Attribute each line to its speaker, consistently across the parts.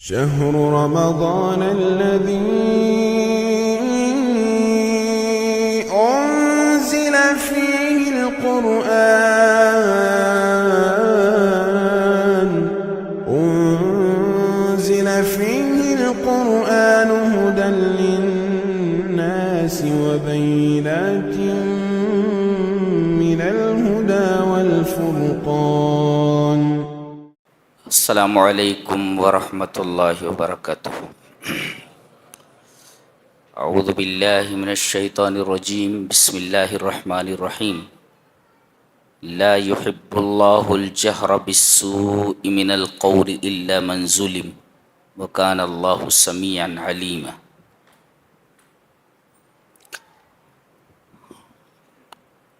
Speaker 1: شهر رمضان الذي أنزل فيه القرآن هدى للناس وبينات من الهدى والفرقان.
Speaker 2: السلام علیکم ورحمۃ اللہ وبرکاتہ. اعوذ باللہ من الشیطان الرجیم. بسم اللہ الرحمن الرحیم. لا يحب اللہ الجہر بالسوء من القول الا من ظلم وکان اللہ سمیعا علیما.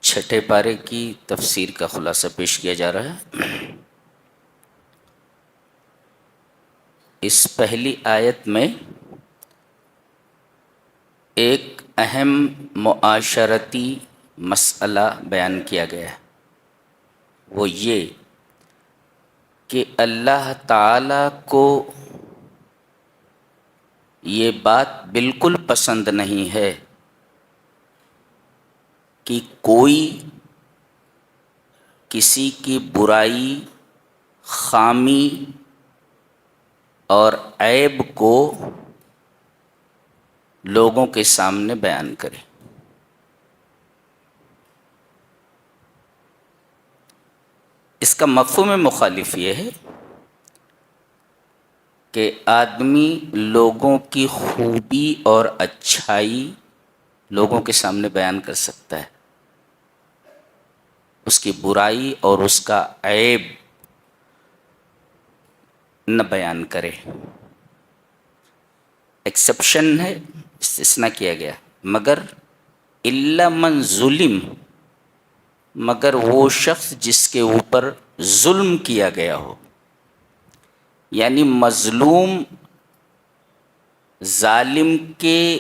Speaker 2: چھٹے پارے کی تفسیر کا خلاصہ پیش کیا جا رہا ہے. اس پہلی آیت میں ایک اہم معاشرتی مسئلہ بیان کیا گیا ہے، وہ یہ کہ اللہ تعالی کو یہ بات بالکل پسند نہیں ہے کہ کوئی کسی کی برائی، خامی اور عیب کو لوگوں کے سامنے بیان کرے. اس کا مفہوم مخالف یہ ہے کہ آدمی لوگوں کی خوبی اور اچھائی لوگوں کے سامنے بیان کر سکتا ہے، اس کی برائی اور اس کا عیب نہ بیان کرے. ایکسیپشن ہے، استثناء کیا گیا، مگر الا من ظلم، مگر وہ شخص جس کے اوپر ظلم کیا گیا ہو، یعنی مظلوم ظالم کے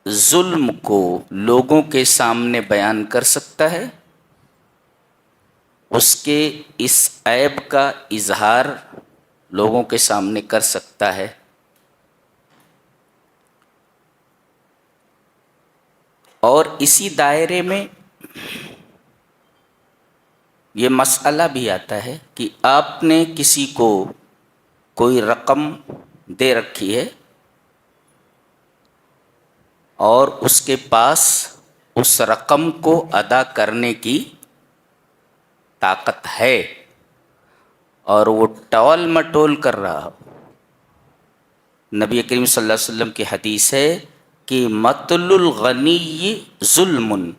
Speaker 2: ظلم کو لوگوں کے سامنے بیان کر سکتا ہے، اس کے اس عیب کا اظہار لوگوں کے سامنے کر سکتا ہے. اور اسی دائرے میں یہ مسئلہ بھی آتا ہے کہ آپ نے کسی کو کوئی رقم دے رکھی ہے اور اس کے پاس اس رقم کو ادا کرنے کی طاقت ہے اور وہ ٹول مٹول کر رہا ہو. نبی کریم صلی اللہ علیہ وسلم کی حدیث ہے کہ مطل الغنی ظلم،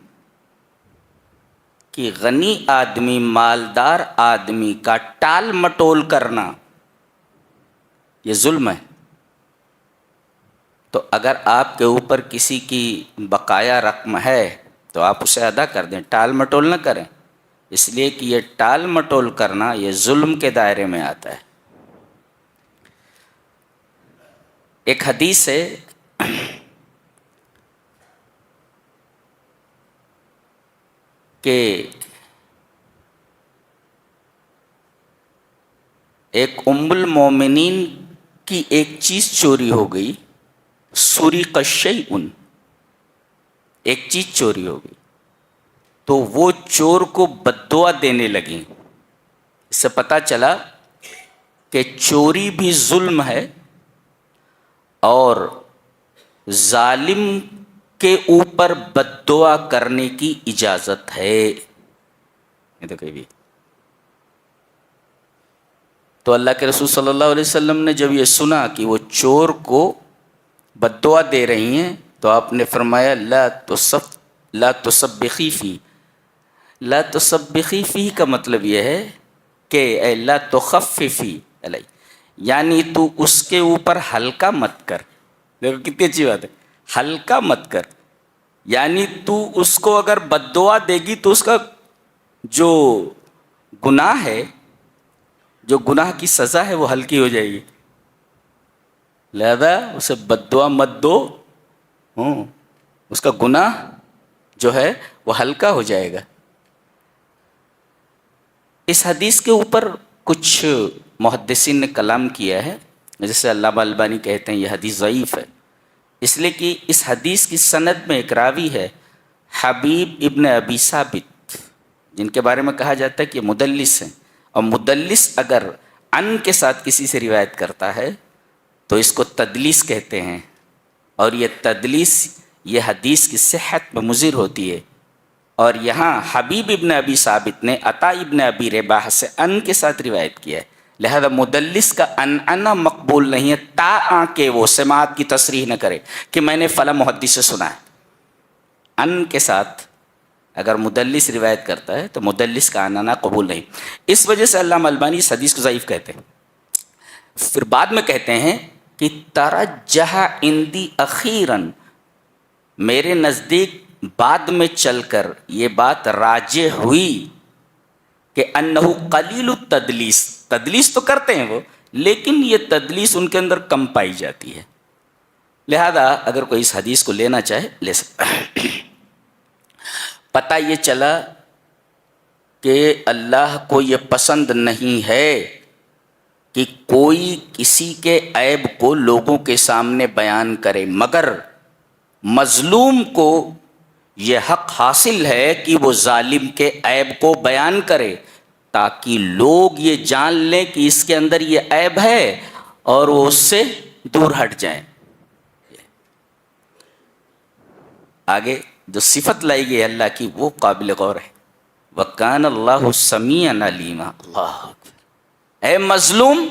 Speaker 2: کہ غنی آدمی، مالدار آدمی کا ٹال مٹول کرنا یہ ظلم ہے. تو اگر آپ کے اوپر کسی کی بقایا رقم ہے تو آپ اسے ادا کر دیں، ٹال مٹول نہ کریں، اس لیے کہ یہ ٹال مٹول کرنا یہ ظلم کے دائرے میں آتا ہے. ایک حدیث ہے کہ ایک ام المومنین کی ایک چیز چوری ہو گئی، سرق شیء، ایک چیز چوری ہو گئی تو وہ چور کو بددعا دینے لگیں. اس سے پتہ چلا کہ چوری بھی ظلم ہے اور ظالم کے اوپر بددعا کرنے کی اجازت ہے. یہ تو کہیں بھی تو اللہ کے رسول صلی اللہ علیہ وسلم نے جب یہ سنا کہ وہ چور کو بددعا دے رہی ہیں تو آپ نے فرمایا لا تسبخی فی. لا تسبخی فی کا مطلب یہ ہے کہ اے لا تخففی علیہ، یعنی تو اس کے اوپر ہلکا مت کر. دیکھو کتنی اچھی بات ہے، ہلکا مت کر، یعنی تو اس کو اگر بددعا دے گی تو اس کا جو گناہ ہے، جو گناہ کی سزا ہے وہ ہلکی ہو جائے گی. لہذا اسے بددعا مت دو، اس کا گناہ جو ہے وہ ہلکا ہو جائے گا. اس حدیث کے اوپر کچھ محدثین نے کلام کیا ہے جیسے علامہ البانی کہتے ہیں یہ حدیث ضعیف ہے، اس لیے کہ اس حدیث کی سند میں ایک راوی ہے حبیب ابن ابی ثابت، جن کے بارے میں کہا جاتا ہے کہ مدلس ہیں، اور مدلس اگر ان کے ساتھ کسی سے روایت کرتا ہے تو اس کو تدلیس کہتے ہیں، اور یہ تدلیس یہ حدیث کی صحت میں مضر ہوتی ہے۔ اور یہاں حبیب ابن ابی ثابت نے عطا ابن ابی رباح سے ان کے ساتھ روایت کیا ہے، لہذا مدلس کا انا مقبول نہیں ہے تا کہ وہ سماعت کی تصریح نہ کرے کہ میں نے فلاں محدث سے سنا ہے۔ ان کے ساتھ اگر مدلس روایت کرتا ہے تو مدلس کا انا قبول نہیں۔ اس وجہ سے علامہ البانی اس حدیث کو ضعیف کہتے ہیں۔ پھر بعد میں کہتے ہیں کہ ترجح عندی اخیراً، میرے نزدیک بعد میں چل کر یہ بات راجح ہوئی کہ انہو قلیل التدلیس، تدلیس تو کرتے ہیں وہ لیکن یہ تدلیس ان کے اندر کم پائی جاتی ہے، لہذا اگر کوئی اس حدیث کو لینا چاہے لے سکتا ہے۔ پتہ یہ چلا کہ اللہ کو یہ پسند نہیں ہے کہ کوئی کسی کے عیب کو لوگوں کے سامنے بیان کرے، مگر مظلوم کو یہ حق حاصل ہے کہ وہ ظالم کے عیب کو بیان کرے تاکہ لوگ یہ جان لیں کہ اس کے اندر یہ عیب ہے اور وہ اس سے دور ہٹ جائیں۔ آگے جو صفت لائی گئی اللہ کی وہ قابل غور ہے، وَكَانَ اللَّهُ سَمِيعًا عَلِيمًا۔ اللہ اکبر، اے مظلوم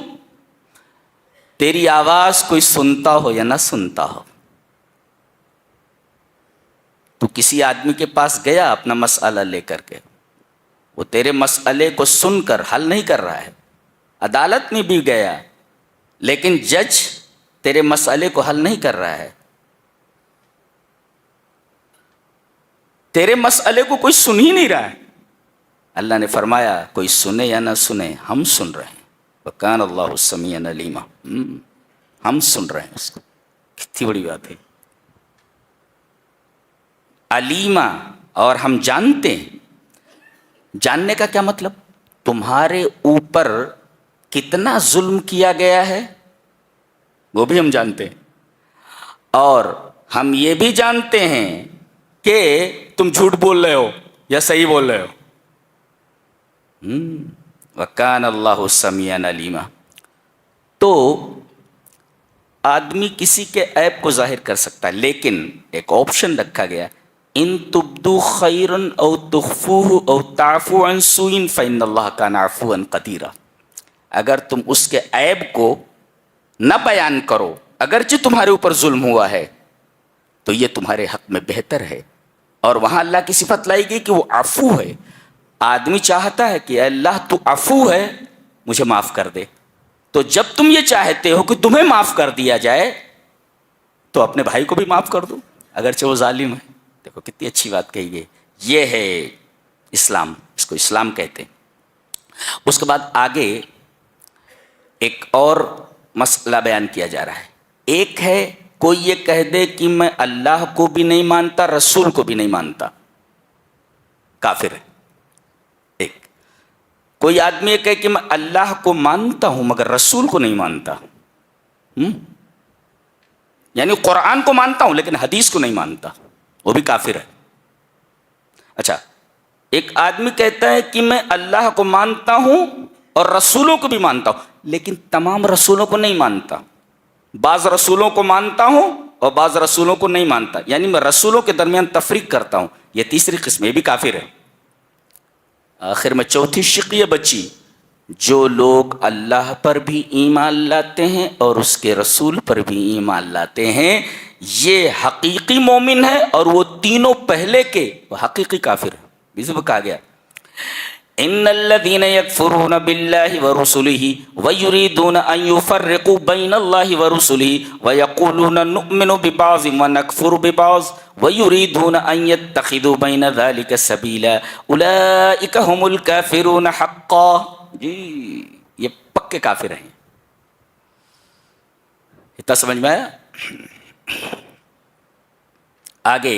Speaker 2: تیری آواز کوئی سنتا ہو یا نہ سنتا ہو، تو کسی آدمی کے پاس گیا اپنا مسئلہ لے کر کے، وہ تیرے مسئلے کو سن کر حل نہیں کر رہا ہے، عدالت میں بھی گیا لیکن جج تیرے مسئلے کو حل نہیں کر رہا ہے، تیرے مسئلے کو کوئی سن ہی نہیں رہا ہے، اللہ نے فرمایا کوئی سنے یا نہ سنے ہم سن رہے ہیں، وَكَانَ اللَّهُ سَمِيعًا عَلِيمًا، ہم سن رہے ہیں اس کو، کتنی بڑی بات ہے، علیمہ، اور ہم جانتے ہیں۔ جاننے کا کیا مطلب؟ تمہارے اوپر کتنا ظلم کیا گیا ہے وہ بھی ہم جانتے ہیں، اور ہم یہ بھی جانتے ہیں کہ تم جھوٹ بول رہے ہو یا صحیح بول رہے ہو۔ وَكَانَ اللَّهُ سَمِيعًا عَلِيمًا۔ تو آدمی کسی کے عیب کو ظاہر کر سکتا ہے، لیکن ایک آپشن رکھا گیا، ان تبدو خیرن او تخفوہ او تعفو عن سوء فإن اللہ کان عفوا قدیرا، اگر تم اس کے عیب کو نہ بیان کرو اگرچہ تمہارے اوپر ظلم ہوا ہے تو یہ تمہارے حق میں بہتر ہے، اور وہاں اللہ کی صفت لائی گئی کہ وہ عفو ہے۔ آدمی چاہتا ہے کہ اے اللہ تو عفو ہے مجھے معاف کر دے، تو جب تم یہ چاہتے ہو کہ تمہیں معاف کر دیا جائے تو اپنے بھائی کو بھی معاف کر دو اگرچہ وہ ظالم ہے۔ دیکھو کتنی اچھی بات کہی گئی، یہ ہے اسلام، اس کو اسلام کہتے ہیں۔ اس کے بعد آگے ایک اور مسئلہ بیان کیا جا رہا ہے، ایک ہے کوئی یہ کہہ دے کہ میں اللہ کو بھی نہیں مانتا رسول کو بھی نہیں مانتا، کافر ہے۔ ایک کوئی آدمی یہ کہے کہ میں اللہ کو مانتا ہوں مگر رسول کو نہیں مانتا، یعنی قرآن کو مانتا ہوں لیکن حدیث کو نہیں مانتا، وہ بھی کافر ہے۔ اچھا، ایک آدمی کہتا ہے کہ میں اللہ کو مانتا ہوں اور رسولوں کو بھی مانتا ہوں لیکن تمام رسولوں کو نہیں مانتا، بعض رسولوں کو مانتا ہوں اور بعض رسولوں کو نہیں مانتا، یعنی میں رسولوں کے درمیان تفریق کرتا ہوں، یہ تیسری قسم، یہ بھی کافر ہے۔ آخر میں چوتھی شقیہ بچی، جو لوگ اللہ پر بھی ایمان لاتے ہیں اور اس کے رسول پر بھی ایمان لاتے ہیں یہ حقیقی مومن ہے، اور وہ تینوں پہلے کے وہ حقیقی کافر ہیں۔ اس میں کہا گیا ان الذين يكفرون بالله ورسله ويريدون ان يفرقوا بين الله ورسله ويقولون نؤمن ببعض ونكفر ببعض ويريدون ان يتخذوا بين ذلك سبيلا اولئك هم الكافرون حقا، جی یہ پکے کافر ہیں۔ اتنا سمجھ میں آیا؟ آگے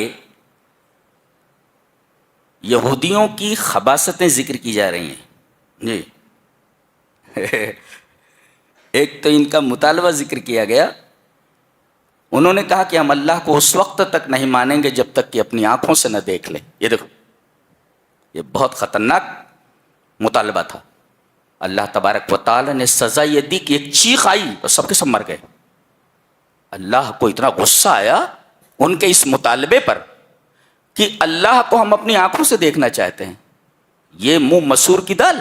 Speaker 2: یہودیوں کی خباثتیں ذکر کی جا رہی ہیں، جی ایک تو ان کا مطالبہ ذکر کیا گیا، انہوں نے کہا کہ ہم اللہ کو اس وقت تک نہیں مانیں گے جب تک کہ اپنی آنکھوں سے نہ دیکھ لیں. یہ دیکھو، یہ بہت خطرناک مطالبہ تھا. اللہ تبارک و تعالی نے سزا یہ دی کہ ایک چیخ آئی اور سب کے سب مر گئے. اللہ کو اتنا غصہ آیا ان کے اس مطالبے پر کہ اللہ کو ہم اپنی آنکھوں سے دیکھنا چاہتے ہیں. یہ منہ مسور کی دال،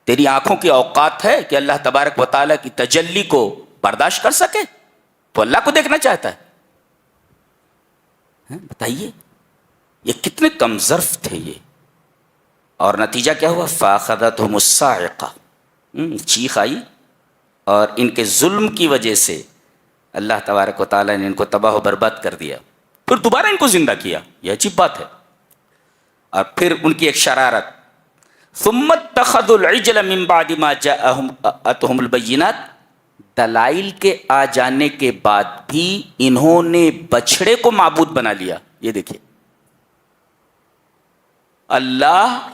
Speaker 2: تیری آنکھوں کی اوقات ہے کہ اللہ تبارک و تعالی کی تجلی کو برداشت کر سکے؟ تو اللہ کو دیکھنا چاہتا ہے. بتائیے یہ کتنے کم ظرف تھے یہ. اور نتیجہ کیا ہوا؟ فَأَخَذَتْهُمُ الصَّاعِقَةُ، چیخ آئی اور ان کے ظلم کی وجہ سے اللہ تبارک و تعالیٰ نے ان کو تباہ و برباد کر دیا. پھر دوبارہ ان کو زندہ کیا. یہ عجیب بات ہے. اور پھر ان کی ایک شرارت، ثُمَّ اتَّخَذُوا الْعِجْلَ مِن بَعْدِ مَا جَاءَهُمُ الْبَيِّنَاتُ، دلائل کے آ جانے کے بعد بھی انہوں نے بچھڑے کو معبود بنا لیا. یہ دیکھیے، اللہ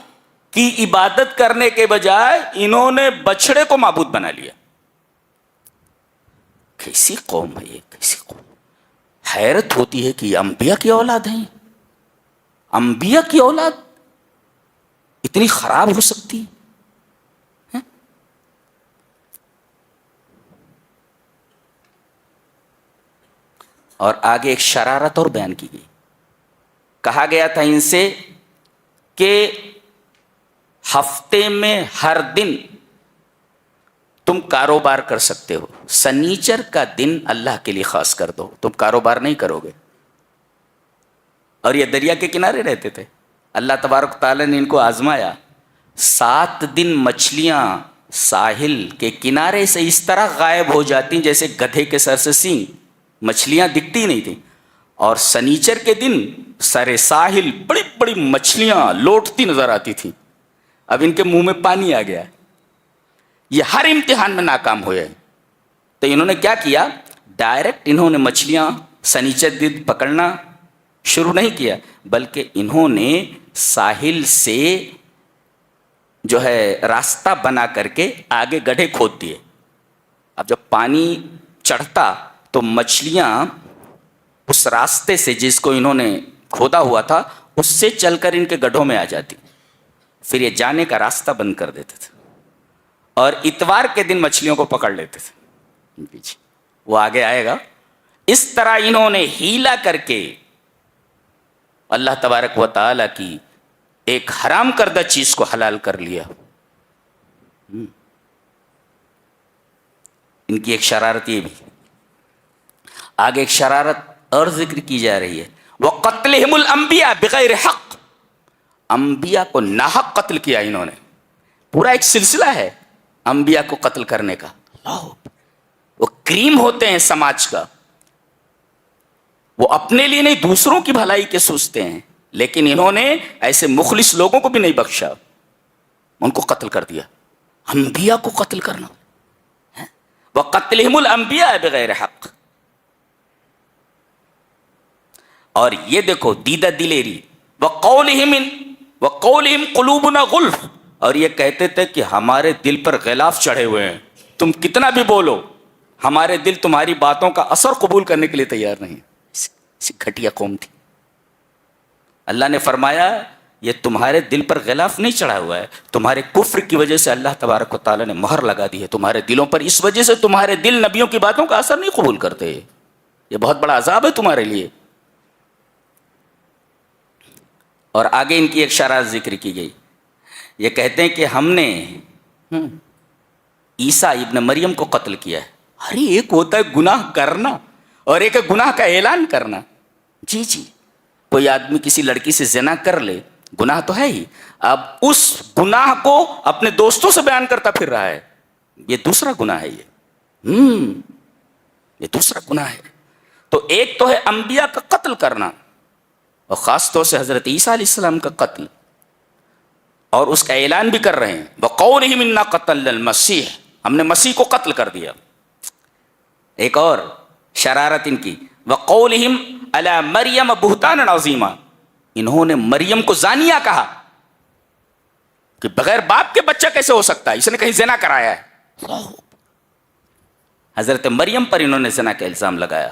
Speaker 2: کی عبادت کرنے کے بجائے انہوں نے بچھڑے کو معبود بنا لیا. کیسی قوم ہے یہ، کیسی قوم. حیرت ہوتی ہے کہ یہ انبیاء کی اولاد ہیں. انبیاء کی اولاد اتنی خراب ہو سکتی ہے؟ اور آگے ایک شرارت اور بیان کی گئی. کہا گیا تھا ان سے کہ ہفتے میں ہر دن تم کاروبار کر سکتے ہو، سنیچر کا دن اللہ کے لیے خاص کر دو، تم کاروبار نہیں کرو گے. اور یہ دریا کے کنارے رہتے تھے. اللہ تبارک تعالیٰ نے ان کو آزمایا. 7 دن مچھلیاں ساحل کے کنارے سے اس طرح غائب ہو جاتی جیسے گدھے کے سر سے سینگ. مچھلیاں دکھتی نہیں تھیں. اور سنیچر کے دن سر ساحل بڑی بڑی مچھلیاں لوٹتی نظر آتی تھیں. اب ان کے منہ میں پانی آ گیا. یہ ہر امتحان میں ناکام ہوئے. تو انہوں نے کیا کیا؟ ڈائریکٹ انہوں نے مچھلیاں سنیچر دن پکڑنا شروع نہیں کیا، بلکہ انہوں نے ساحل سے جو ہے راستہ بنا کر کے آگے گڈھے کھود دیے. اب جب پانی چڑھتا تو مچھلیاں اس راستے سے جس کو انہوں نے کھودا ہوا تھا اس سے چل کر ان کے گڈھوں میں آ جاتی. پھر یہ جانے کا راستہ بند کر دیتے تھے اور اتوار کے دن مچھلیوں کو پکڑ لیتے تھے. وہ آگے آئے گا. اس طرح انہوں نے ہیلا کر کے اللہ تبارک و تعالی کی ایک حرام کردہ چیز کو حلال کر لیا. ان کی ایک شرارت یہ بھی. آگے ایک شرارت اور ذکر کی جا رہی ہے، وَقَتْلِهِمُ الْأَنْبِيَاءَ بِغَيْرِ حَقٍّ، انبیاء کو ناحق قتل کیا انہوں نے. پورا ایک سلسلہ ہے انبیاء کو قتل کرنے کا. وہ کریم ہوتے ہیں سماج کا، وہ اپنے لیے نہیں دوسروں کی بھلائی کے سوچتے ہیں، لیکن انہوں نے ایسے مخلص لوگوں کو بھی نہیں بخشا، ان کو قتل کر دیا. انبیاء کو قتل کرنا. وَقَتْلِهِمُ الْأَنْبِيَاءَ بِغَيْرِ حَقٍّ. اور یہ دیکھو دیدہ دلیری. وَقَوْلِهِمْ قُلُوبُنَا غُلْفٌ، اور یہ کہتے تھے کہ ہمارے دل پر غلاف چڑھے ہوئے ہیں، تم کتنا بھی بولو ہمارے دل تمہاری باتوں کا اثر قبول کرنے کے لیے تیار نہیں. ایسی گھٹیا قوم تھی. اللہ نے فرمایا یہ تمہارے دل پر غلاف نہیں چڑھا ہوا ہے، تمہارے کفر کی وجہ سے اللہ تبارک و تعالیٰ نے مہر لگا دی ہے تمہارے دلوں پر، اس وجہ سے تمہارے دل نبیوں کی باتوں کا اثر نہیں قبول کرتے. یہ بہت بڑا عذاب ہے تمہارے لیے. اور آگے ان کی ایک شرارت ذکر کی گئی. یہ کہتے ہیں کہ ہم نے عیسیٰ ابن مریم کو قتل کیا ہے. ارے ایک ہوتا ہے گناہ کرنا اور ایک ہے گناہ کا اعلان کرنا. جی کوئی آدمی کسی لڑکی سے زنا کر لے گناہ تو ہے ہی، اب اس گناہ کو اپنے دوستوں سے بیان کرتا پھر رہا ہے، یہ دوسرا گناہ ہے. یہ دوسرا گناہ ہے. تو ایک تو ہے انبیاء کا قتل کرنا اور خاص طور سے حضرت عیسیٰ علیہ السلام کا قتل، اور اس کا اعلان بھی کر رہے ہیں وَقَوْلِهِمْ إِنَّا قَتَلْنَا الْمَسِيحَ، ہم نے مسیح کو قتل کر دیا. ایک اور شرارت ان کی وَقَوْلِهِمْ عَلَى مَرْيَمَ بُهْتَانًا عَظِيمًا، انہوں نے مریم کو زانیہ کہا کہ بغیر باپ کے بچہ کیسے ہو سکتا ہے، اس نے کہیں زنا کرایا ہے. حضرت مریم پر انہوں نے زنا کا الزام لگایا.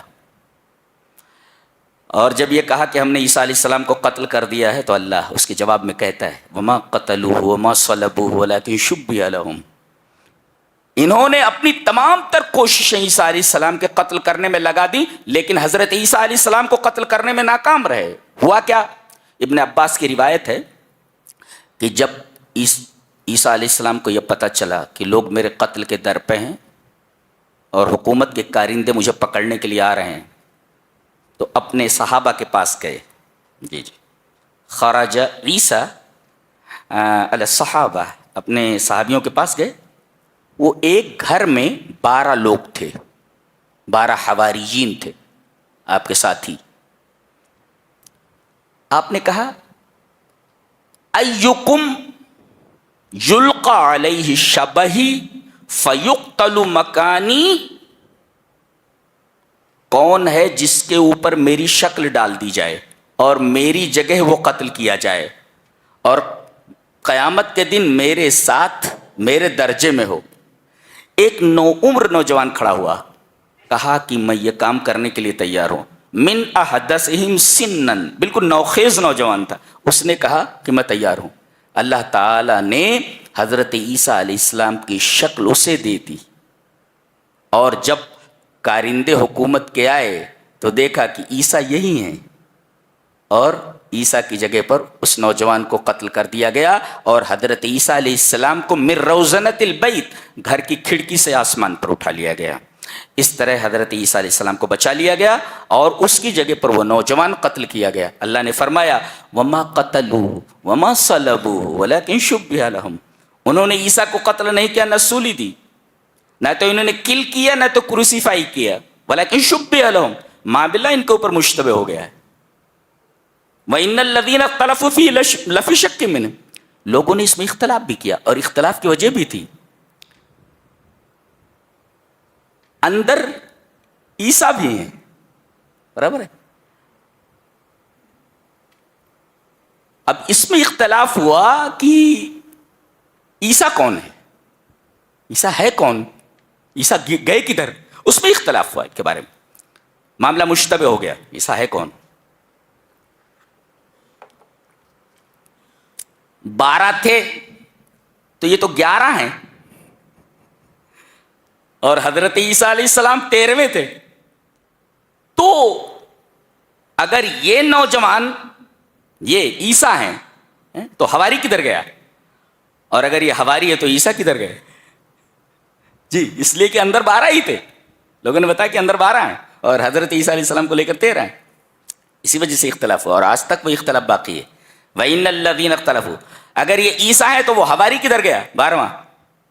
Speaker 2: اور جب یہ کہا کہ ہم نے عیسیٰ علیہ السلام کو قتل کر دیا ہے تو اللہ اس کے جواب میں کہتا ہے وما قتلوہ وما صلبوہ ولکن شبہ لہم. انہوں نے اپنی تمام تر کوششیں عیسیٰ علیہ السلام کے قتل کرنے میں لگا دی لیکن حضرت عیسیٰ علیہ السلام کو قتل کرنے میں ناکام رہے. ہوا کیا؟ ابن عباس کی روایت ہے کہ جب عیسیٰ علیہ السلام کو یہ پتہ چلا کہ لوگ میرے قتل کے در پہ ہیں اور حکومت کے کارندے مجھے پکڑنے کے لیے آ رہے ہیں تو اپنے صحابہ کے پاس گئے. جی خرج عیسیٰ علی الصحابہ، اپنے صحابیوں کے پاس گئے. وہ ایک گھر میں 12 لوگ تھے، 12 حواریین تھے آپ کے ساتھی. آپ نے کہا ایکم یلقى علیہ شبہی فیقتل مکانی، کون ہے جس کے اوپر میری شکل ڈال دی جائے اور میری جگہ وہ قتل کیا جائے اور قیامت کے دن میرے ساتھ میرے درجے میں ہو. ایک نوعمر نوجوان کھڑا ہوا، کہا کہ میں یہ کام کرنے کے لیے تیار ہوں. من احدثہم سنن، بالکل نوخیز نوجوان تھا. اس نے کہا کہ میں تیار ہوں. اللہ تعالیٰ نے حضرت عیسیٰ علیہ السلام کی شکل اسے دے دی اور جب کارندے حکومت کے آئے تو دیکھا کہ عیسیٰ یہی ہیں اور عیسیٰ کی جگہ پر اس نوجوان کو قتل کر دیا گیا اور حضرت عیسیٰ علیہ السلام کو من روزنۃ البیت، گھر کی کھڑکی سے آسمان پر اٹھا لیا گیا. اس طرح حضرت عیسیٰ علیہ السلام کو بچا لیا گیا اور اس کی جگہ پر وہ نوجوان قتل کیا گیا. اللہ نے فرمایا وما قتلوا وما صلبوا ولکن شبہ لہم. انہوں نے عیسیٰ کو قتل نہیں کیا، نہ سولی دی، نہ تو انہوں نے کل کیا نہ تو کروسیفائی کیا، ولکن شبہ لہم، ماں باللہ ان کے اوپر مشتبہ ہو گیا ہے. وَإِنَّ الَّذِينَ اخْتَلَفُوا فِيهِ لَفِي شَكٍّ مِّنْهُ، لوگوں نے اس میں اختلاف بھی کیا اور اختلاف کی وجہ بھی تھی. اندر عیسیٰ بھی ہیں، برابر ہے. اب اس میں اختلاف ہوا کہ عیسیٰ کون ہے، عیسیٰ ہے کون، عیسیٰ گئے کدھر، اس میں اختلاف ہوا کے بارے میں. معاملہ مشتبہ ہو گیا، عیسیٰ ہے کون. 12 تھے تو یہ تو 11 ہیں اور حضرت عیسیٰ علیہ السلام 13ویں تھے. تو اگر یہ نوجوان یہ عیسیٰ ہیں تو حواری کدھر گیا، اور اگر یہ حواری ہے تو عیسیٰ کدھر گئے. جی اس لیے کہ اندر 12 ہی تھے، لوگوں نے بتایا کہ اندر 12 ہیں اور حضرت عیسیٰ علیہ السلام کو لے کر 13 ہیں. اسی وجہ سے اختلاف ہوا اور آج تک وہ اختلاف باقی ہے. وَإِنَّ الَّذِينَ اخْتَلَفُوا، اگر یہ عیسیٰ ہے تو وہ حواری کدھر گیا 12واں،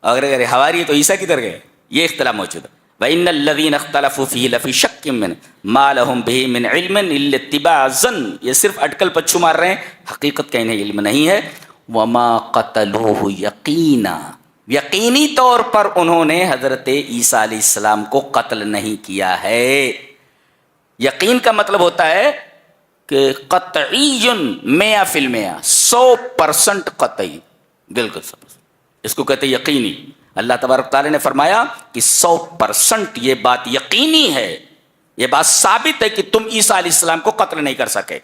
Speaker 2: اور اگر یہ حواری ہے تو عیسیٰ کدھر گئے، یہ اختلاف موجود ہے. وَإِنَّ الَّذِينَ اخْتَلَفُوا فِيهِ لَفِي شَكٍّ مِّنْهُ مَا لَهُم بِهِ مِنْ عِلْمٍ إِلَّا اتِّبَاعَ الظَّنِّ، یہ صرف اٹکل پچھو مار رہے ہیں، حقیقت کا انہیں علم نہیں ہے. وَمَا قَتَلُوهُ يَقِينًا، یقینی طور پر انہوں نے حضرت عیسیٰ علیہ السلام کو قتل نہیں کیا ہے. یقین کا مطلب ہوتا ہے کہ قطعی 100%، 100% قطعی، بالکل سب، اس کو کہتے ہیں یقینی. اللہ تبارک تعالیٰ نے فرمایا کہ 100% یہ بات یقینی ہے، یہ بات ثابت ہے کہ تم عیسیٰ علیہ السلام کو قتل نہیں کر سکے.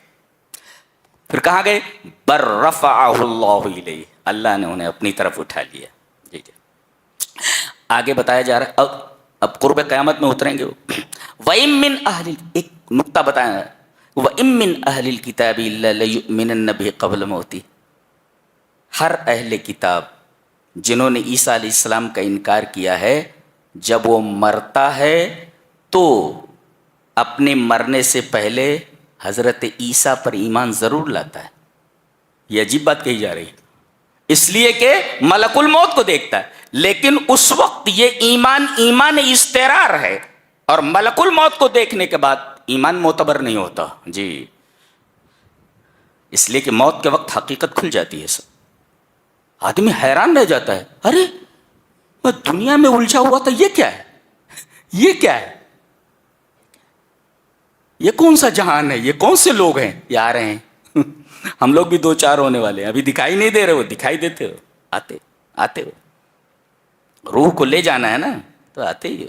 Speaker 2: پھر کہاں گئے، بر رفعہ اللہ الیہ، اللہ نے انہیں اپنی طرف اٹھا لیا. جی آگے بتایا جا رہا ہے، اب قرب قیامت میں اتریں گے وہ. وَإِن مِّنْ أَهْلِ، ایک نقطہ بتایا ہے، وَإِن مِّنْ أَهْلِ الْكِتَابِ إِلَّا لَيُؤْمِنَنَّ بِهِ قَبْلَ مَوْتِهِ، ہر اہل کتاب جنہوں نے عیسیٰ علیہ السلام کا انکار کیا ہے، جب وہ مرتا ہے تو اپنے مرنے سے پہلے حضرت عیسیٰ پر ایمان ضرور لاتا ہے. یہ عجیب بات کہی جا رہی ہے، اس لیے کہ ملک الموت کو دیکھتا ہے، لیکن اس وقت یہ ایمان استقرار ہے، اور ملک الموت کو دیکھنے کے بعد ایمان معتبر نہیں ہوتا. جی اس لیے کہ موت کے وقت حقیقت کھل جاتی ہے. سب آدمی حیران رہ جاتا ہے، ارے میں دنیا میں الجھا ہوا تھا، یہ کیا ہے، یہ کیا ہے، یہ کون سا جہان ہے، یہ کون سے لوگ ہیں یہ آ رہے ہیں. ہم لوگ بھی 2-4 ہونے والے ہیں، ابھی دکھائی نہیں دے رہے، وہ دکھائی دیتے ہو، آتے ہو. روح کو لے جانا ہے نا تو آتے ہی ہو.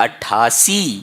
Speaker 2: 88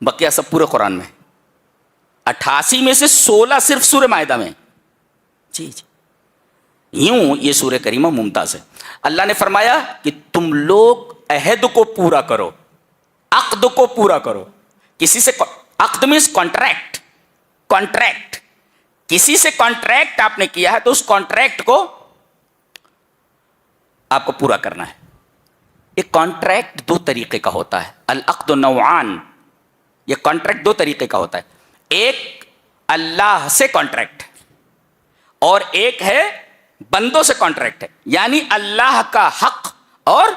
Speaker 2: بقیہ سب پورے قرآن میں, 88 میں سے 16 صرف سورہ مائدہ میں. جی جی, یوں یہ سورہ کریمہ ممتاز ہے. اللہ نے فرمایا کہ تم لوگ عہد کو پورا کرو, عقد کو پورا کرو. کسی سے عقد مینس کانٹریکٹ, کانٹریکٹ کسی سے کانٹریکٹ آپ نے کیا ہے تو اس کانٹریکٹ کو آپ کو پورا کرنا ہے. ایک کانٹریکٹ دو طریقے کا ہوتا ہے, العقد نوعان. یہ کانٹریکٹ دو طریقے کا ہوتا ہے, ایک اللہ سے کانٹریکٹ اور ایک ہے بندوں سے کانٹریکٹ ہے. یعنی اللہ کا حق اور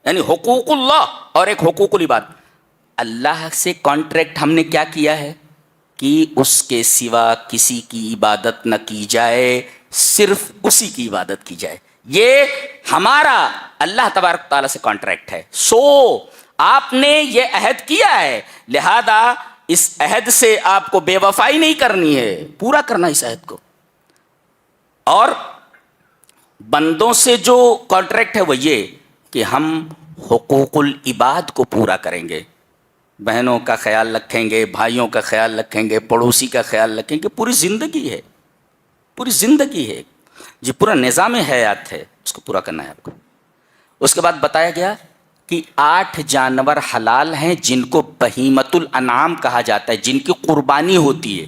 Speaker 2: یعنی حقوق اللہ اور ایک حقوق العباد. اللہ سے کانٹریکٹ ہم نے کیا کیا ہے کہ اس کے سوا کسی کی عبادت نہ کی جائے, صرف اسی کی عبادت کی جائے. یہ ہمارا اللہ تبارک تعالیٰ سے کانٹریکٹ ہے. سو آپ نے یہ عہد کیا ہے, لہذا اس عہد سے آپ کو بے وفائی نہیں کرنی ہے, پورا کرنا اس عہد کو. اور بندوں سے جو کانٹریکٹ ہے وہ یہ کہ ہم حقوق العباد کو پورا کریں گے, بہنوں کا خیال رکھیں گے, بھائیوں کا خیال رکھیں گے, پڑوسی کا خیال رکھیں گے. پوری زندگی ہے, پوری زندگی ہے جی, پورا نظام حیات ہے, اس کو پورا کرنا ہے آپ کو. اس کے بعد بتایا گیا کہ 8 جانور حلال ہیں جن کو بہیمۃ الانعام کہا جاتا ہے, جن کی قربانی ہوتی ہے.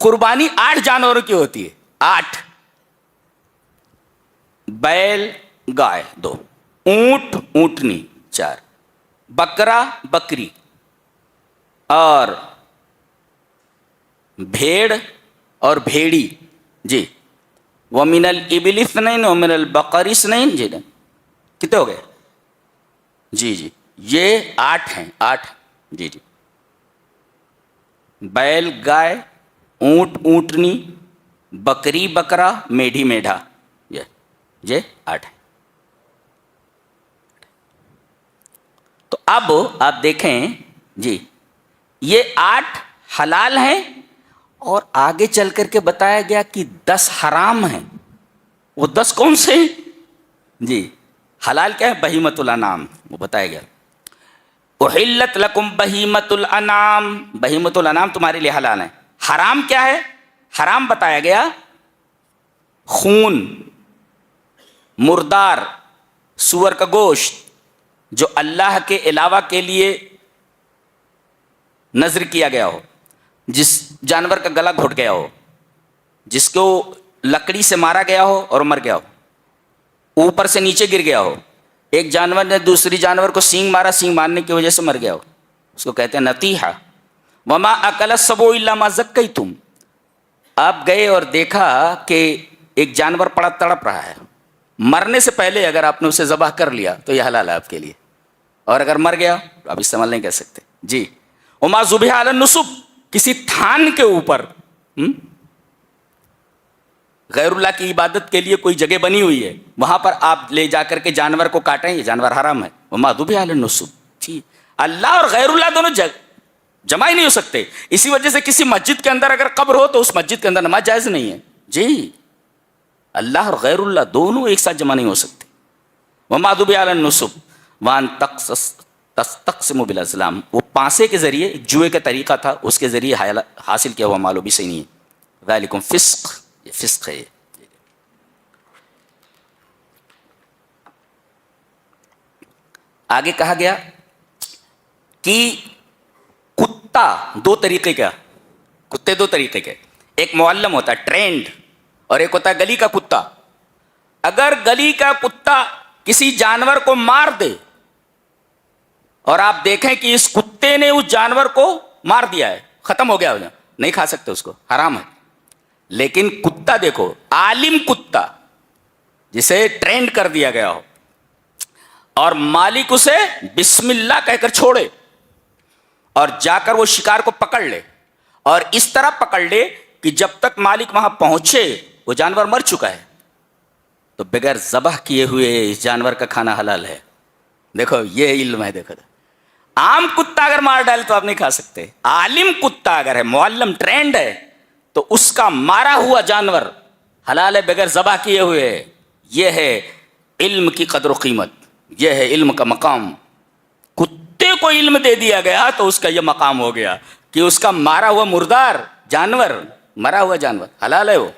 Speaker 2: قربانی 8 جانوروں کی ہوتی ہے, 8. بیل گائے 2, اونٹ اونٹنی 4, بکرا بکری اور بھیڑ اور بھیڑی. جی, وَمِنَ الْإِبِلِ اثْنَيْنِ وَمِنَ الْبَقَرِ اثْنَيْنِ. جی کتنے ہو گئے؟ جی جی, یہ 8 ہیں, 8. جی جی, بیل گائے, اونٹ اونٹنی, بکری بکرا, میڈھی میڈھا, یہ 8 ہیں. تو اب آپ دیکھیں جی, یہ 8 حلال ہیں اور آگے چل کر کے بتایا گیا کہ 10 حرام ہیں. وہ 10 کون سے ہیں؟ جی, حلال کیا ہے؟ بہیمۃ الانعام, وہ بتایا گیا. احلت لکم بہیمۃ الانعام, بہیمۃ الانعام تمہارے لیے حلال ہے. حرام کیا ہے؟ حرام بتایا گیا خون, مردار, سور کا گوشت جو اللہ کے علاوہ کے لیے نذر کیا گیا ہو, جس جانور کا گلا گھٹ گیا ہو, جس کو لکڑی سے مارا گیا ہو اور مر گیا ہو, اوپر سے نیچے گر گیا ہو. ایک جانور نے دوسری جانور کو سینگ مارا, سینگ مارنے کی وجہ سے مر گیا ہو, اس کو کہتے ہیں نتیحہ. وما اکل السبع الا ما زکیتم. آپ گئے اور دیکھا کہ ایک جانور پڑا تڑپ رہا ہے, مرنے سے پہلے اگر آپ نے اسے ذبح کر لیا تو یہ حلال ہے آپ کے لیے, اور اگر مر گیا تو آپ استعمال نہیں کر سکتے. جی, وما ذبح علی النصب, کسی تھان کے اوپر غیر اللہ کی عبادت کے لیے کوئی جگہ بنی ہوئی ہے, وہاں پر آپ لے جا کر کے جانور کو کاٹیں, یہ جانور حرام ہے. وما ذبح علی النصب. ٹھیک, اللہ اور غیر اللہ دونوں جمع ہی نہیں ہو سکتے. اسی وجہ سے کسی مسجد کے اندر اگر قبر ہو تو اس مسجد کے اندر نماز جائز نہیں ہے. جی, اللہ اور غیر اللہ دونوں ایک ساتھ جمع نہیں ہو سکتے. وما ذبح علی النصب وان تستقسم بالازلام, وہ پانسے کے ذریعے, جوئے کا طریقہ تھا, اس کے ذریعے حاصل کیا ہوا مال بھی صحیح نہیں ہے. ذالکم فسق, یہ فسق ہے. آگے کہا گیا کہ کتا 2 طریقے کا, کتے 2 طریقے کے, ایک معلم ہوتا ہے ٹرینڈ, اور ایک ہوتا ہے گلی کا کتا. اگر گلی کا کتا کسی جانور کو مار دے اور آپ دیکھیں کہ اس کتے نے اس جانور کو مار دیا ہے, ختم ہو گیا, نہیں کھا سکتے اس کو, حرام ہے. لیکن کتا دیکھو, عالم کتا جسے ٹرینڈ کر دیا گیا ہو اور مالک اسے بسم اللہ کہہ کر چھوڑے اور جا کر وہ شکار کو پکڑ لے, اور اس طرح پکڑ لے کہ جب تک مالک وہاں پہنچے وہ جانور مر چکا ہے, تو بغیر ذبح کیے ہوئے اس جانور کا کھانا حلال ہے. دیکھو یہ علم ہے. دیکھو, عام کتا اگر مار ڈالے تو آپ نہیں کھا سکتے. عالم کتا اگر ہے, معلم ٹرینڈ ہے, تو اس کا مارا ہوا جانور حلال ہے بغیر ذبح کیے ہوئے. یہ ہے علم کی قدر و قیمت, یہ ہے علم کا مقام. کتے مردے کو علم دے دیا گیا تو اس کا یہ مقام ہو گیا کہ اس کا مارا ہوا مردار جانور، مرا ہوا جانور حلال ہے وہ،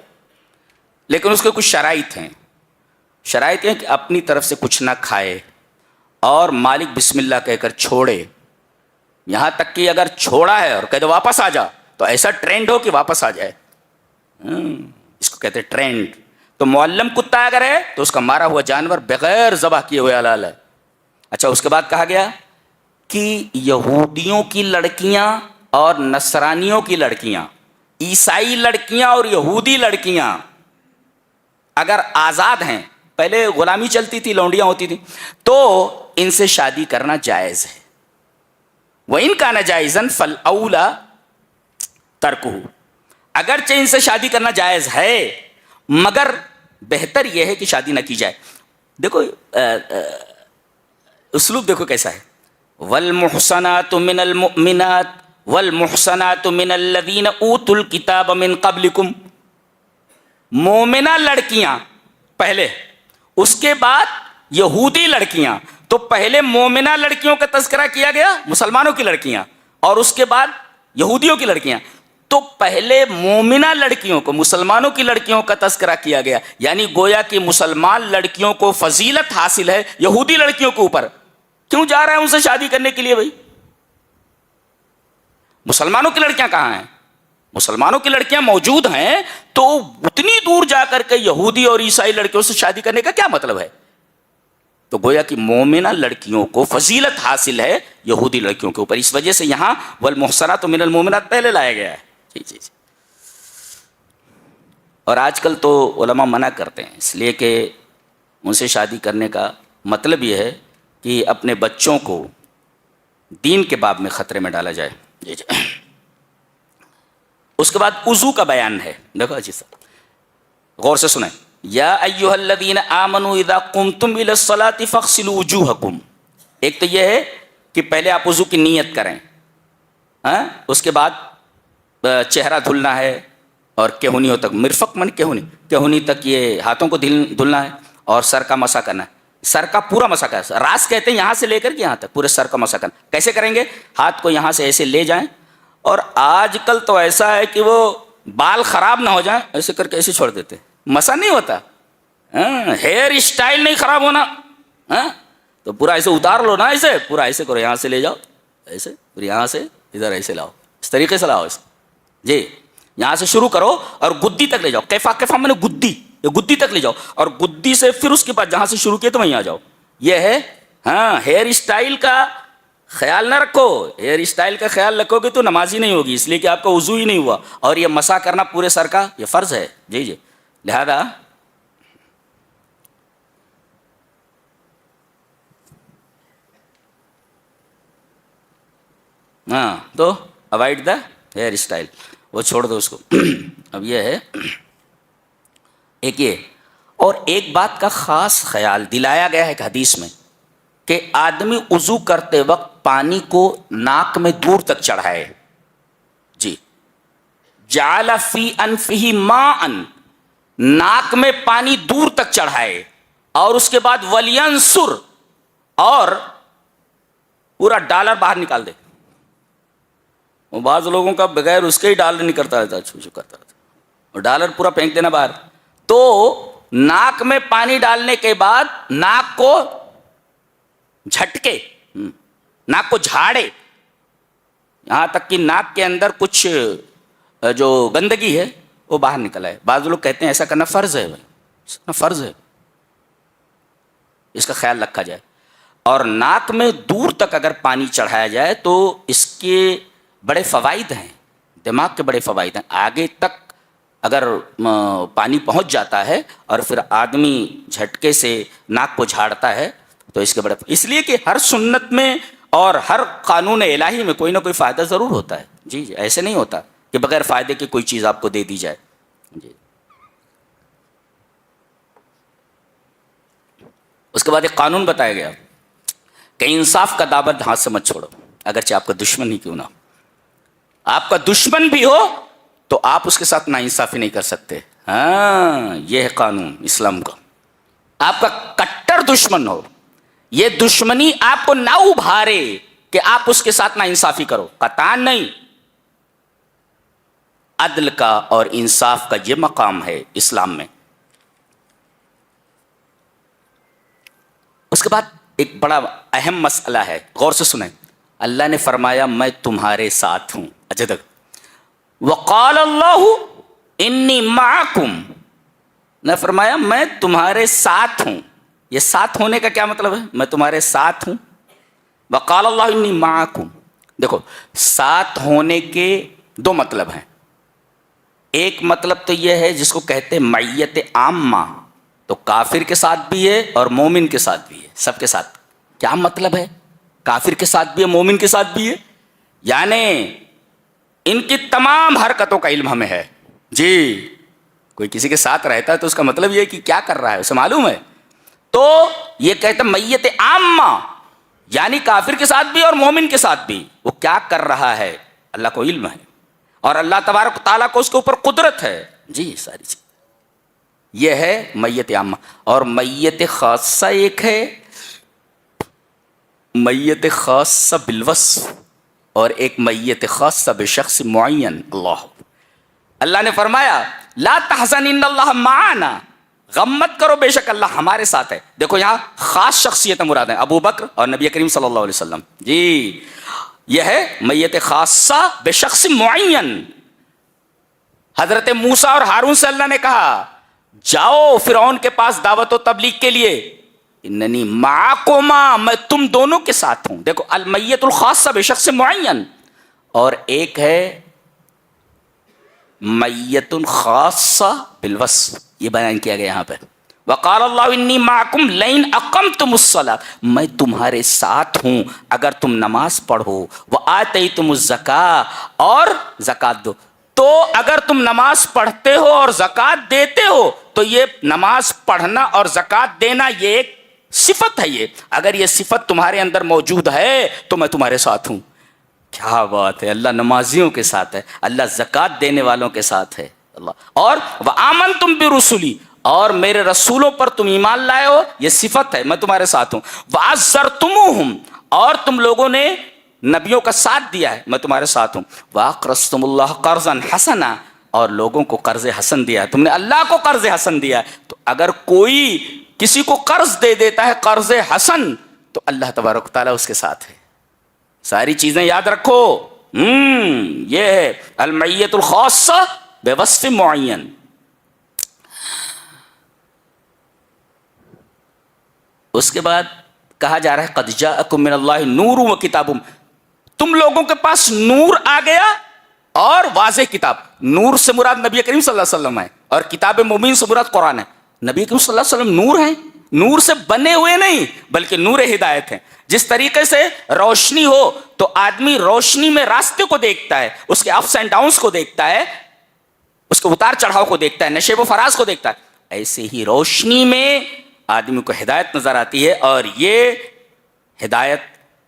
Speaker 2: لیکن اس کے کچھ شرائط ہیں. شرائط ہیں کہ اپنی طرف سے کچھ نہ کھائے اور مالک بسم اللہ کہہ کر چھوڑے. یہاں تک کہ اگر چھوڑا ہے اور کہہ دو واپس آ جا تو ایسا ٹرینڈ ہو کہ واپس آ جائے. اس کو کہتے ہیں ٹرینڈ. تو معلم کتا اگر ہے تو اس کا مارا ہوا جانور بغیر ذبح کیے ہوئے حلال ہے. اچھا، اس کے بعد کہا گیا کہ یہودیوں کی لڑکیاں اور نصرانیوں کی لڑکیاں، عیسائی لڑکیاں اور یہودی لڑکیاں اگر آزاد ہیں، پہلے غلامی چلتی تھی، لونڈیاں ہوتی تھیں، تو ان سے شادی کرنا جائز ہے. وَإِنْ كَانَ جَائِزًا فَالْأَوْلَى تَرْكُهُ. اگرچہ ان سے شادی کرنا جائز ہے مگر بہتر یہ ہے کہ شادی نہ کی جائے. دیکھو اسلوب دیکھو کیسا ہے. وَالْمُحْصَنَاتُ مِنَ الْمُؤْمِنَاتِ وَالْمُحْصَنَاتُ مِنَ الَّذِينَ أُوتُوا الْكِتَابَ مِنْ قَبْلِكُمْ. مومنہ لڑکیاں پہلے، اس کے بعد یہودی لڑکیاں. تو پہلے مومنہ لڑکیوں کا تذکرہ کیا گیا، مسلمانوں کی لڑکیاں، اور اس کے بعد یہودیوں کی لڑکیاں. تو پہلے مومنہ لڑکیوں کو، مسلمانوں کی لڑکیوں کا تذکرہ کیا گیا، یعنی گویا کہ مسلمان لڑکیوں کو فضیلت حاصل ہے یہودی لڑکیوں کے اوپر. کیوں جا رہا ہے ان سے شادی کرنے کے لیے بھائی؟ مسلمانوں کی لڑکیاں کہاں ہیں؟ مسلمانوں کی لڑکیاں موجود ہیں، تو اتنی دور جا کر کے یہودی اور عیسائی لڑکیوں سے شادی کرنے کا کیا مطلب ہے؟ تو گویا کہ مومنہ لڑکیوں کو فضیلت حاصل ہے یہودی لڑکیوں کے اوپر. اس وجہ سے یہاں والمحصنات من المؤمنات پہلے لایا گیا ہے. جی. اور آج کل تو علماء منع کرتے ہیں، اس لیے کہ ان سے شادی کرنے کا مطلب یہ ہے کہ اپنے بچوں کو دین کے باب میں خطرے میں ڈالا جائے. جی. اس کے بعد وضو کا بیان ہے. دیکھو جی سر غور سے سنیں. یا ایھا الذین آمنوا اذا قمتم الی الصلاۃ فاغسلوا وجوہکم. ایک تو یہ ہے کہ پہلے آپ وضو کی نیت کریں، اس کے بعد چہرہ دھلنا ہے اور کہونیوں تک، مرفق من کہونی تک یہ ہاتھوں کو دھلنا ہے، اور سر کا مسح کرنا ہے. سر کا پورا مسح کرنا، راس کہتے ہیں یہاں سے لے کر کے یہاں تک پورے سر کا مسح کرنا. کیسے کریں گے؟ ہاتھ کو یہاں سے ایسے لے جائیں، اور آج کل تو ایسا ہے کہ وہ بال خراب نہ ہو جائیں ایسے کر کے ایسے چھوڑ دیتے، مسا نہیں ہوتا. ہیئر اسٹائل نہیں خراب ہونا، تو پورا ایسے اتار لو نا، ایسے پورا ایسے کرو، یہاں سے لے جاؤ ایسے، پھر یہاں سے ادھر ایسے لاؤ، اس طریقے سے لاؤ اسے. جی یہاں سے شروع کرو اور گدی تک لے جاؤ. کیفا میں نے گدی، یہ گدی تک لے جاؤ، اور گدی سے پھر اس کے بعد جہاں سے شروع کیے تو وہیں آ جاؤ. یہ ہے ہیئر اسٹائل کا خیال نہ رکھو. ہیئر اسٹائل کا خیال رکھو گے تو نمازی نہیں ہوگی، اس لیے کہ آپ کا وضو ہی نہیں ہوا. اور یہ مسح کرنا پورے سر کا یہ فرض ہے. جی لہذا تو اوائڈ دا ہیئر اسٹائل، وہ چھوڑ دو اس کو. اب یہ ہے ایک یہ، اور ایک بات کا خاص خیال دلایا گیا ہے کہ حدیث میں کہ آدمی وضو کرتے وقت پانی کو ناک میں دور تک چڑھائے. جی جعل فی انفہ ماء، ناک میں پانی دور تک چڑھائے، اور اس کے بعد ولینصر، اور پورا ڈالر باہر نکال دے. بعض لوگوں کا بغیر اس کے ہی ڈالر نہیں کرتا رہتا، چھو کرتا رہتا، اور ڈالر پورا پھینک دینا باہر. تو ناک میں پانی ڈالنے کے بعد ناک کو جھٹکے، ناک کو جھاڑے، یہاں تک کہ ناک کے اندر کچھ جو گندگی ہے وہ باہر نکل آئے. بعض لوگ کہتے ہیں ایسا کرنا فرض ہے. بھائی فرض ہے، اس کا خیال رکھا جائے. اور ناک میں دور تک اگر پانی چڑھایا جائے تو اس کے بڑے فوائد ہیں، دماغ کے بڑے فوائد ہیں. آگے تک اگر پانی پہنچ جاتا ہے اور پھر آدمی جھٹکے سے ناک کو جھاڑتا ہے تو اس کے بڑے، اس لیے کہ ہر سنت میں اور ہر قانون الہی میں کوئی نہ کوئی فائدہ ضرور ہوتا ہے. جی ایسے نہیں ہوتا کہ بغیر فائدے کی کوئی چیز آپ کو دے دی جائے. جی اس کے بعد ایک قانون بتایا گیا کہ انصاف کا دامن ہاتھ سے مت چھوڑو، اگرچہ آپ کا دشمن ہی کیوں نہ ہو. آپ کا دشمن بھی ہو تو آپ اس کے ساتھ ناانصافی نہیں کر سکتے. یہ ہے قانون اسلام کا. آپ کا کٹر دشمن ہو، یہ دشمنی آپ کو نہ ابھارے کہ آپ اس کے ساتھ نا انصافی کرو، قطعاً نہیں. عدل کا اور انصاف کا یہ مقام ہے اسلام میں. اس کے بعد ایک بڑا اہم مسئلہ ہے، غور سے سنیں. اللہ نے فرمایا میں تمہارے ساتھ ہوں. اچھا تک وقال اللہ انی معکم، نے فرمایا میں تمہارے ساتھ ہوں. یہ ساتھ ہونے کا کیا مطلب ہے؟ میں تمہارے ساتھ ہوں. وقال اللہ انی معکم. دیکھو ساتھ ہونے کے دو مطلب ہیں. ایک مطلب تو یہ ہے جس کو کہتے ہیں معیت عامہ، تو کافر کے ساتھ بھی ہے اور مومن کے ساتھ بھی ہے، سب کے ساتھ. کیا مطلب ہے؟ کافر کے ساتھ بھی ہے، مومن کے ساتھ بھی ہے، یعنی ان کی تمام حرکتوں کا علم ہمیں ہے. جی کوئی کسی کے ساتھ رہتا ہے تو اس کا مطلب یہ ہے کہ کیا کر رہا ہے اسے معلوم ہے. تو یہ کہتے ہیں میت عامہ، یعنی کافر کے ساتھ بھی اور مومن کے ساتھ بھی وہ کیا کر رہا ہے اللہ کو علم ہے، اور اللہ تبارک و تعالیٰ کو اس کے اوپر قدرت ہے. جی ساری چیز یہ ہے میت عامہ. اور میت خاصہ ایک ہے، میت خاصہ بالوصف، اور ایک میت خاصہ بشخص معین. اللہ نے فرمایا لا تحزن ان اللہ معنا، غم مت کرو بے شک اللہ ہمارے ساتھ ہے. دیکھو یہاں خاص شخصیت مراد ہیں، ابو بکر اور نبی کریم صلی اللہ علیہ وسلم. جی یہ ہے میت خاصہ بشخص معین. حضرت موسیٰ اور ہارون سے اللہ نے کہا جاؤ فرعون کے پاس دعوت و تبلیغ کے لیے، اننی معکما، میں تم دونوں کے ساتھ ہوں. دیکھو المیت الخاصہ بشخص معین، اور ایک ہے میت خاصہ بالوصف، یہ بیان کیا گیا یہاں پہ. وقال اللہ انی معکم لئن اقمتم الصلاۃ، میں تمہارے ساتھ ہوں اگر تم نماز پڑھو، وآتیتم الزکاۃ، اور زکات دو. تو اگر تم نماز پڑھتے ہو اور زکات دیتے ہو تو یہ نماز پڑھنا اور زکات دینا یہ ایک صفت ہے. یہ اگر یہ صفت تمہارے اندر موجود ہے تو میں تمہارے ساتھ ہوں. کیا بات ہے، اللہ نمازیوں کے ساتھ ہے، اللہ زکات دینے والوں کے ساتھ ہے. اللہ اور وآمنتم برسلی، اور میرے رسولوں پر تم ایمان لائے ہو، یہ صفت ہے، میں تمہارے ساتھ ہوں. وعزرتموہم، اور تم لوگوں نے نبیوں کا ساتھ دیا ہے، میں تمہارے ساتھ ہوں. واقرضتم اللہ قرضا حسنا، اور لوگوں کو قرض حسن دیا ہے، تم نے اللہ کو قرض حسن دیا ہے. تو اگر کوئی کسی کو قرض دے دیتا ہے قرض حسن تو اللہ تبارک و تعالیٰ اس کے ساتھ ہے. ساری چیزیں یاد رکھو. یہ ہے المیت الخاصہ بوصف معین. اس کے بعد کہا جا رہا ہے قد جاءکم من اللہ نور و کتاب، تم لوگوں کے پاس نور آ گیا اور واضح کتاب. نور سے مراد نبی کریم صلی اللہ علیہ وسلم ہے، اور کتاب مبین سے مراد قرآن ہے. نبی کریم صلی اللہ علیہ وسلم نور ہیں، نور سے بنے ہوئے نہیں بلکہ نور ہدایت ہیں. جس طریقے سے روشنی ہو تو آدمی روشنی میں راستے کو دیکھتا ہے، اس کے اپس اینڈ ڈاؤنس کو دیکھتا ہے، اس کے اتار چڑھاؤ کو دیکھتا ہے، نشیب و فراز کو دیکھتا ہے. ایسے ہی روشنی میں آدمی کو ہدایت نظر آتی ہے، اور یہ ہدایت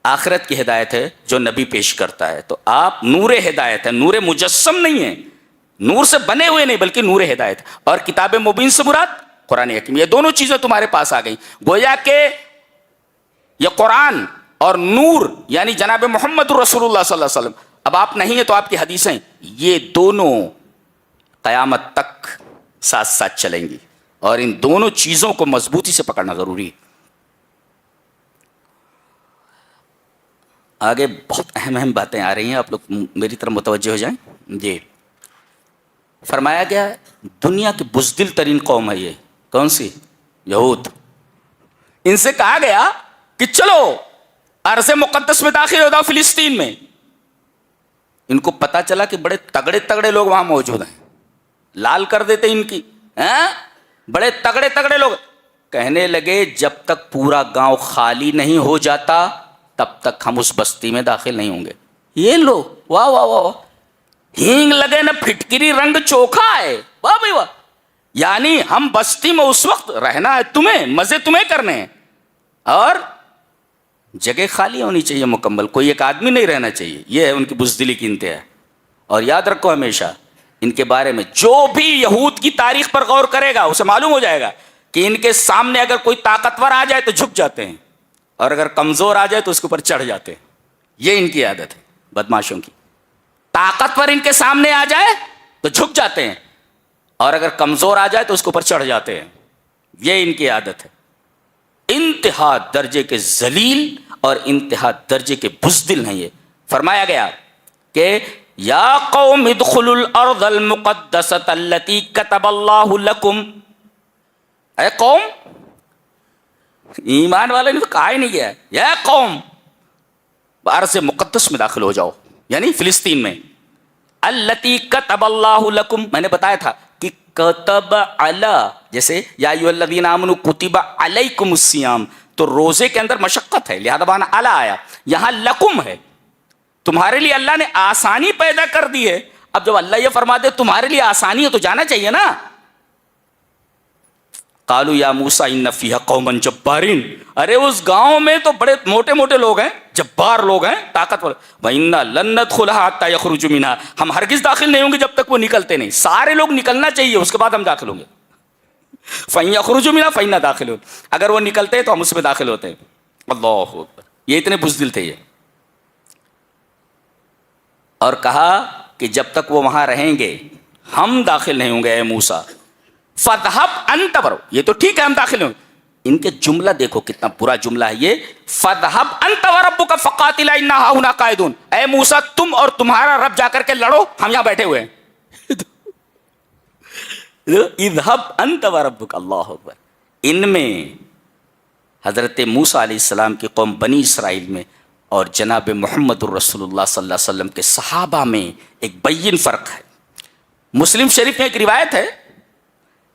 Speaker 2: آخرت کی ہدایت ہے جو نبی پیش کرتا ہے. تو آپ نور ہدایت ہے، نور مجسم نہیں ہے، نور سے بنے ہوئے نہیں بلکہ نور ہدایت. اور کتاب مبین سے مراد قرآن حکیم. یہ دونوں چیزیں تمہارے پاس آ گئیں. گویا کہ یہ قرآن اور نور یعنی جناب محمد رسول اللہ صلی اللہ علیہ وسلم، اب آپ نہیں ہیں تو آپ کی حدیثیں، یہ دونوں قیامت تک ساتھ ساتھ چلیں گی، اور ان دونوں چیزوں کو مضبوطی سے پکڑنا ضروری ہے. آگے بہت اہم باتیں آ رہی ہیں، آپ لوگ میری طرف متوجہ ہو جائیں. جی فرمایا گیا دنیا کی بزدل ترین قوم ہے. یہ کون سی؟ یہود. ان سے کہا گیا کہ چلو ارض مقدس میں داخل ہو جاؤ، فلسطین میں. ان کو پتا چلا کہ بڑے تگڑے تگڑے لوگ وہاں موجود ہیں، لال کر دیتے ان کی. بڑے تگڑے تگڑے لوگ. کہنے لگے جب تک پورا گاؤں خالی نہیں ہو جاتا تب تک ہم اس بستی میں داخل نہیں ہوں گے. یہ لو واہ واہ واہ، ہینگ لگے نہ پھٹکری رنگ چوکھا ہے، واہ بھائی واہ. یعنی ہم بستی میں اس وقت رہنا ہے، تمہیں مزے تمہیں کرنے ہیں، اور جگہ خالی ہونی چاہیے مکمل، کوئی ایک آدمی نہیں رہنا چاہیے. یہ ہے ان کی بزدلی کی انتہا. اور یاد رکھو ہمیشہ ان کے بارے میں، جو بھی یہود کی تاریخ پر غور کرے گا اسے معلوم ہو جائے گا کہ ان کے سامنے اگر کوئی طاقتور آ جائے تو جھک جاتے ہیں، اور اگر کمزور آ جائے تو اس کے اوپر چڑھ جاتے ہیں. یہ ان کی عادت ہے بدماشوں کی. طاقتور ان کے سامنے آ جائے تو جھک جاتے ہیں, اور اگر کمزور آ جائے تو اس کے اوپر چڑھ جاتے ہیں. یہ ان کی عادت ہے. انتہا درجے کے ذلیل اور انتہا درجے کے بزدل ہیں یہ. فرمایا گیا کہ یا قوم ادخلوا الارض المقدسۃ التي كتب اللہ لکم. اے قوم, ایمان والے نے تو کہا ہی نہیں گیا یا قوم ارض مقدس میں داخل ہو جاؤ, یعنی فلسطین میں. التی کتب اللہ لکم, میں نے بتایا تھا کہ کتب علی, جیسے یا ایھا الذین آمنوا کتب علیکم الصیام, تو روزے کے اندر مشقت ہے لہذا بانا علی آیا. یہاں لکم ہے, تمہارے لیے اللہ نے آسانی پیدا کر دی ہے. اب جب اللہ یہ فرما دے تمہارے لیے آسانی ہے تو جانا چاہیے نا. قالوا یا موسیٰ ان فیہا قوما جبارین, ارے اس گاؤں میں تو بڑے موٹے موٹے لوگ ہیں, جبار لوگ ہیں, طاقتور. وَإِنَّا لَن نَدْخُلَهَا حَتَّى يَخْرُجُوا مِنْهَا, ہم ہرگز داخل نہیں ہوں گے جب تک وہ نکلتے نہیں. سارے لوگ نکلنا چاہیے اس کے بعد ہم داخل ہوں گے. فَإِن يَخْرُجُوا مِنْهَا فَإِنَّا دَاخِلُونَ, اگر وہ نکلتے ہیں تو ہم اس میں داخل ہوتے ہیں. اللہ اکبر, یہ اتنے بزدل تھے یہ. اور کہا کہ جب تک وہ وہاں رہیں گے ہم داخل نہیں ہوں گے. اے موسیٰ فَذْهَبْ أَنْتَ وَرَبُّكَ, یہ تو ٹھیک ہے ہم داخل ہوں. ان کے جملہ دیکھو کتنا برا جملہ ہے یہ. فَذْهَبْ أَنْتَ وَرَبُّكَ فَقَاتِلَا إِنَّا هَاهُنَا قَاعِدُونَ, اے موسیٰ تم اور تمہارا رب جا کر کے لڑو, ہم یہاں بیٹھے ہوئے ہیں. اذهب أنت وَرَبُّكَ. اللہ اکبر. ان میں حضرت موسیٰ علیہ السلام کی قوم بنی اسرائیل میں اور جناب محمد الرسول اللہ صلی اللہ علیہ وسلم کے صحابہ میں ایک بین فرق ہے. مسلم شریف میں ایک روایت ہے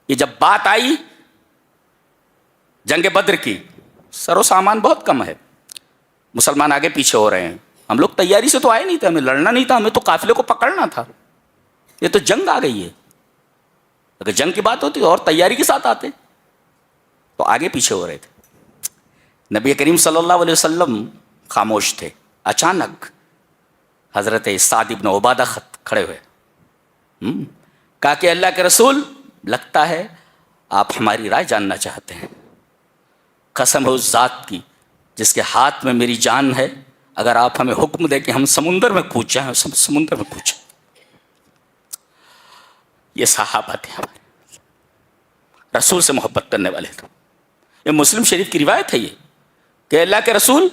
Speaker 2: کہ جب بات آئی جنگ بدر کی, سر و سامان بہت کم ہے, مسلمان آگے پیچھے ہو رہے ہیں, ہم لوگ تیاری سے تو آئے نہیں تھے, ہمیں لڑنا نہیں تھا, ہمیں تو قافلے کو پکڑنا تھا. یہ تو جنگ آ گئی ہے, اگر جنگ کی بات ہوتی اور تیاری کے ساتھ آتے تو آگے پیچھے ہو رہے تھے. نبی کریم صلی اللہ علیہ وسلم خاموش تھے. اچانک حضرت سعد بن عبادہ کھڑے ہوئے, کہا کہ اللہ کے رسول لگتا ہے آپ ہماری رائے جاننا چاہتے ہیں. قسم ہے اس ذات کی جس کے ہاتھ میں میری جان ہے, اگر آپ ہمیں حکم دیں کہ ہم سمندر میں کود جائیں, سمندر میں کود جائیں. یہ صحابہ تھے ہمارے, رسول سے محبت کرنے والے تھے. یہ مسلم شریف کی روایت ہے یہ کہ اللہ کے رسول